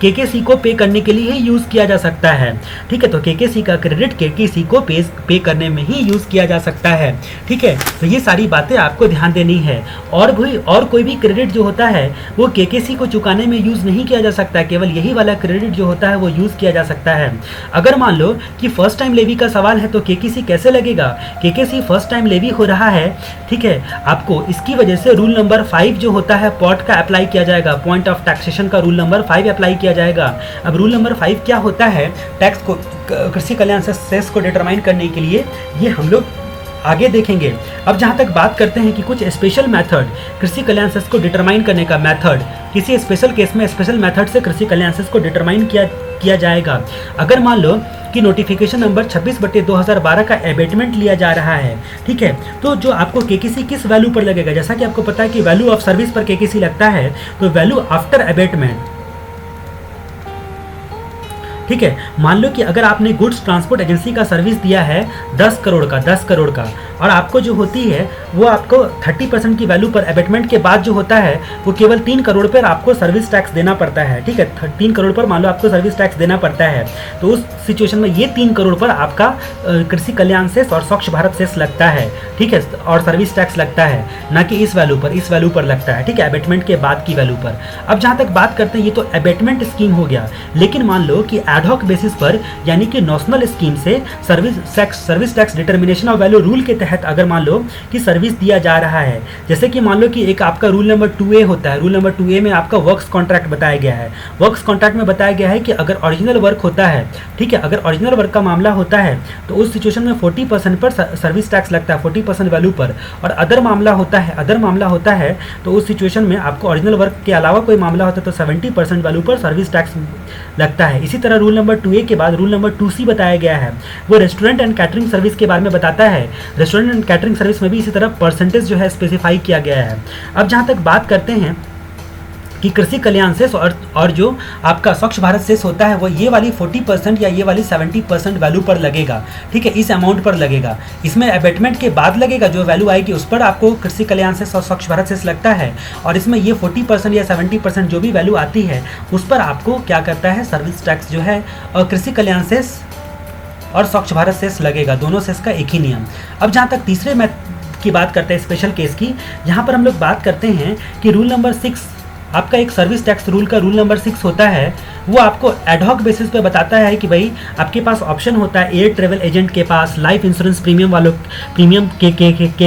केकेसी को पे करने के लिए ही यूज़ किया जा सकता है। ठीक है, तो केकेसी का क्रेडिट केकेसी को पे करने में ही यूज़ किया जा सकता है। ठीक है, तो ये सारी बातें आपको ध्यान देनी है। और कोई भी क्रेडिट जो होता है वो केकेसी को चुकाने में यूज़ नहीं किया जा सकता, केवल यही वाला क्रेडिट जो होता है वो यूज़ किया जा सकता है। अगर मान लो कि फर्स्ट टाइम लेवी का सवाल है तो केकेसी कैसे लगेगा? केकेसी फर्स्ट टाइम लेवी हो रहा है, ठीक है, आपको इसकी वजह से रूल नंबर 5 जो होता है पॉट का अप्लाई किया जाएगा, पॉइंट ऑफ टैक्सेशन का रूल नंबर 5 अप्लाई किया जाएगा। अब रूल नंबर 5 क्या होता है टैक्स को, कृषि कल्याण सेस को डिटरमाइन करने के लिए, ये हम लोग आगे देखेंगे। अब जहाँ तक बात करते हैं कि कुछ स्पेशल मेथड कृषि कल्याण सेस को डिटरमाइन करने का मेथड, किसी स्पेशल केस में स्पेशल मेथड से कृषि कल्याण सेस को डिटरमाइन किया जाएगा। अगर मान लो कि नोटिफिकेशन नंबर 26/2012 का एबेटमेंट लिया जा रहा है, ठीक है, तो जो आपको केकेसी किस वैल्यू पर लगेगा, जैसा कि आपको पता है कि वैल्यू ऑफ सर्विस पर केकेसी लगता है, तो वैल्यू आफ्टर एबेटमेंट, ठीक है। मान लो कि अगर आपने गुड्स ट्रांसपोर्ट एजेंसी का सर्विस दिया है 10 करोड़ का और आपको जो होती है वो आपको 30% की वैल्यू पर एबेटमेंट के बाद जो होता है वो केवल 3 करोड़ पर आपको सर्विस टैक्स देना पड़ता है। ठीक है, 3 करोड़ पर मान लो आपको सर्विस टैक्स देना पड़ता है, तो उस सिचुएशन में ये 3 करोड़ पर आपका कृषि कल्याण सेस और स्वच्छ भारत सेस लगता है। ठीक है, और सर्विस टैक्स लगता है, ना कि इस वैल्यू पर लगता है। ठीक है, एबेटमेंट के बाद की वैल्यू पर। अब जहाँ तक बात करते हैं, ये तो एबेटमेंट स्कीम हो गया, लेकिन मान लो कि एडहॉक बेसिस पर यानी कि नेशनल स्कीम से service tax determination of value rule के तहत अगर मान लो कि सर्विस दिया जा रहा है, जैसे कि मान लो कि एक आपका रूल नंबर 2A होता है, रूल नंबर 2A में आपका वर्क्स कॉन्ट्रैक्ट बताया गया है। वर्क्स कॉन्ट्रैक्ट में बताया गया है कि अगर ओरिजिनल वर्क होता है, ठीक है, अगर ओरिजिनल वर्क का मामला होता है तो उस सिचुएशन में 40% पर सर्विस टैक्स लगता है, 40% वैल्यू पर। और अदर मामला होता है तो उस सिचुएशन में आपको ओरिजिनल वर्क के अलावा कोई मामला होता है तो 70% वैल्यू पर सर्विस टैक्स लगता है। इसी तरह रूल नंबर 2A के बाद रूल नंबर 2C बताया गया है, वो रेस्टोरेंट एंड कैटरिंग सर्विस के बारे में बताता है। रेस्टोरेंट एंड कैटरिंग सर्विस में भी इसी तरह परसेंटेज जो है स्पेसिफाई किया गया है। अब जहाँ तक बात करते हैं कि कृषि कल्याण सेस और जो आपका स्वच्छ भारत सेस होता है वो ये वाली 40% या ये वाली 70% वैल्यू पर लगेगा। ठीक है, इस अमाउंट पर लगेगा। इसमें एबेटमेंट के बाद लगेगा, जो वैल्यू आएगी उस पर आपको कृषि कल्याण सेस और स्वच्छ भारत सेस लगता है। और इसमें ये 40% या 70% जो भी वैल्यू आती है उस पर आपको क्या करता है, सर्विस टैक्स जो है और कृषि कल्याण सेस और स्वच्छ भारत सेस लगेगा। दोनों सेस का एक ही नियम। अब जहाँ तक तीसरे की बात करते हैं स्पेशल केस की, यहाँ पर हम लोग बात करते हैं कि रूल नंबर 6 आपका एक सर्विस टैक्स रूल का रूल नंबर 6 होता है, वो आपको एडहॉक बेसिस पे बताता है कि भाई आपके पास ऑप्शन होता है एयर ट्रेवल एजेंट के पास लाइफ इंश्योरेंस प्रीमियम के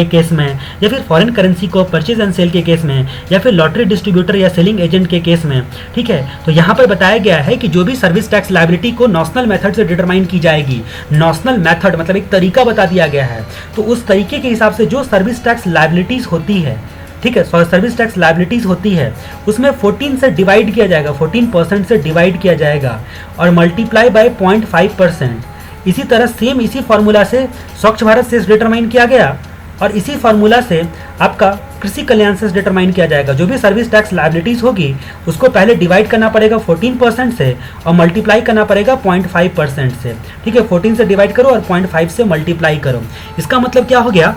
केस में, या फिर फॉरेन करेंसी को परचेज एंड सेल के केस में, या फिर लॉटरी डिस्ट्रीब्यूटर या सेलिंग एजेंट के केस में। ठीक है, तो यहाँ पर बताया गया है कि जो भी सर्विस टैक्स लायबिलिटी को नेशनल मेथड से डिटरमाइन की जाएगी, नेशनल मेथड मतलब एक तरीका बता दिया गया है, तो उस तरीके के हिसाब से जो सर्विस टैक्स लायबिलिटीज होती है, ठीक है, सर्विस टैक्स लायबिलिटीज होती है, उसमें 14 से डिवाइड किया जाएगा, 14% से डिवाइड किया जाएगा और मल्टीप्लाई बाय 0.5%। इसी तरह सेम इसी फॉर्मूला से स्वच्छ भारत सेस डिटरमाइन किया गया और इसी फॉर्मूला से आपका कृषि कल्याण सेस डिटरमाइन किया जाएगा। जो भी सर्विस टैक्स लायबिलिटीज होगी उसको पहले डिवाइड करना पड़ेगा 14% से और मल्टीप्लाई करना पड़ेगा 0.5% से। ठीक है, 14 से डिवाइड करो और 0.5 से मल्टीप्लाई करो। इसका मतलब क्या हो गया,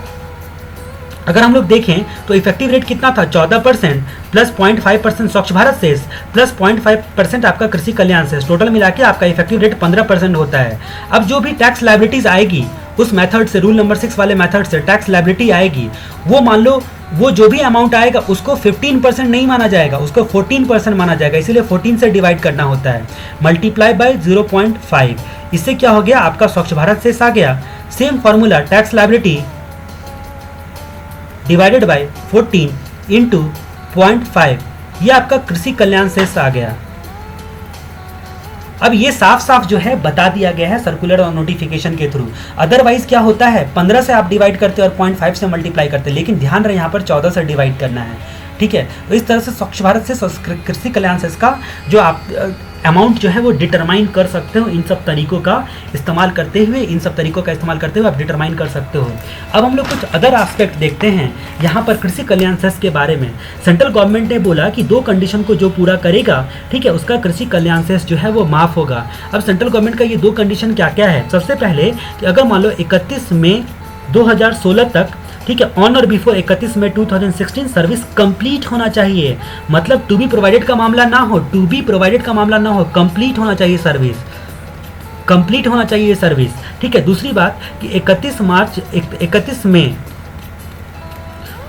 अगर हम लोग देखें तो इफेक्टिव रेट कितना था, 14% प्लस 0.5% स्वच्छ भारत सेस प्लस 0.5% आपका कृषि कल्याण सेस, टोटल मिला के आपका इफेक्टिव रेट 15% होता है। अब जो भी टैक्स लायबिलिटीज आएगी उस मेथड से, रूल नंबर 6 वाले मेथड से टैक्स लायबिलिटी आएगी, वो मान लो वो जो भी अमाउंट आएगा उसको 15% नहीं माना जाएगा, उसको 14% माना जाएगा, इसीलिए 14 से डिवाइड करना होता है, मल्टीप्लाई बाय 0.5। इससे क्या हो गया, आपका स्वच्छ भारत सेस आ गया। Same formula, tax liability divided by 14 into 0.5, ये आपका कृषि कल्याण सेस आ गया। अब ये साफ साफ जो है बता दिया गया है सर्कुलर और नोटिफिकेशन के थ्रू। अदरवाइज क्या होता है, 15 से आप डिवाइड करते हैं और 0.5 से मल्टीप्लाई करते हैं, लेकिन ध्यान रहे यहाँ पर 14 से डिवाइड करना है। ठीक है, तो इस तरह से स्वच्छ भारत से कृषि कल्याण सेस का जो आप अमाउंट जो है वो डिटरमाइन कर सकते हो। इन सब तरीकों का इस्तेमाल करते हुए आप डिटरमाइन कर सकते हो। अब हम लोग कुछ अदर एस्पेक्ट देखते हैं यहाँ पर कृषि कल्याण सेस के बारे में। सेंट्रल गवर्नमेंट ने बोला कि 2 कंडीशन को जो पूरा करेगा, ठीक है, उसका कृषि कल्याण सेस जो है वो माफ़ होगा। अब सेंट्रल गवर्नमेंट का ये 2 कंडीशन क्या क्या है। सबसे पहले कि अगर मान लो 31 मई 2016 तक ठीक है, ऑन और बिफोर 31 मई 2016 सर्विस कंप्लीट होना चाहिए। मतलब टू बी प्रोवाइडेड का मामला ना हो, टू बी प्रोवाइडेड का मामला ना हो, कंप्लीट होना चाहिए सर्विस, कंप्लीट होना चाहिए सर्विस। ठीक है, दूसरी बात कि 31 मई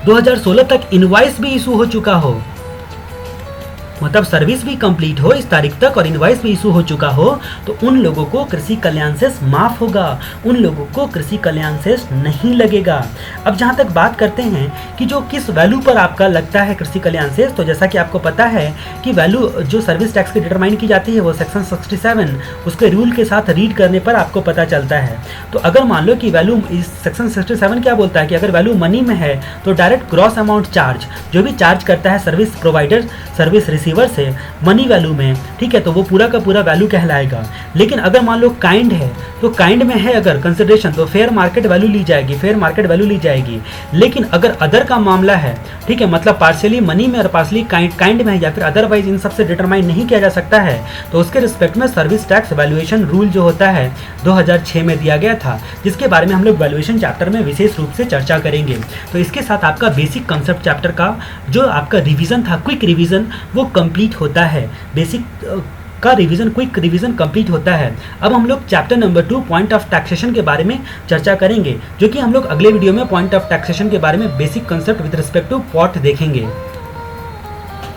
2016 तक इनवॉइस भी इशू हो चुका हो, मतलब सर्विस भी कंप्लीट हो इस तारीख तक और इनवॉइस भी इशू हो चुका हो, तो उन लोगों को कृषि कल्याण सेस माफ होगा, उन लोगों को कृषि कल्याण सेस नहीं लगेगा। अब जहां तक बात करते हैं कि जो किस वैल्यू पर आपका लगता है कृषि कल्याण सेस, तो जैसा कि आपको पता है कि वैल्यू जो सर्विस टैक्स की डिटरमाइन की जाती है वो सेक्शन 67 उसके रूल के साथ रीड करने पर आपको पता चलता है। तो अगर मान लो कि वैल्यू इस सेक्शन 67 क्या बोलता है कि अगर वैल्यू मनी में है तो डायरेक्ट ग्रॉस अमाउंट चार्ज, जो भी चार्ज करता है सर्विस प्रोवाइडर सर्विस रिसीवर से मनी वैल्यू में, ठीक है, तो वो पूरा का पूरा वैल्यू कहलाएगा। लेकिन अगर मान लो काइंड है, तो काइंड में है अगर कंसिडरेशन तो फेयर मार्केट वैल्यू ली जाएगी, फेयर मार्केट वैल्यू ली जाएगी। लेकिन अगर अदर का मामला है, ठीक है, मतलब पार्शियली मनी में और पार्शियली काइंड में है या फिर अदरवाइज इन सबसे डिटरमाइन नहीं किया जा सकता है, तो उसके रिस्पेक्ट में सर्विस टैक्स वैल्यूएशन रूल जो होता है 2006 में दिया गया था, जिसके बारे में हम लोग वैल्यूएशन चैप्टर में विशेष रूप से चर्चा करेंगे। तो इसके साथ आपका बेसिक कंसेप्ट चैप्टर का जो आपका रिवीजन था, क्विक रिवीजन, वो कंप्लीट होता है। बेसिक का रिवीजन, क्विक रिवीजन कंप्लीट होता है। अब हम लोग chapter number 2 point of taxation के बारे में चर्चा करेंगे, जो कि हम लोग अगले वीडियो में पॉइंट ऑफ टैक्सेशन के बारे में basic concept with respect to POT देखेंगे।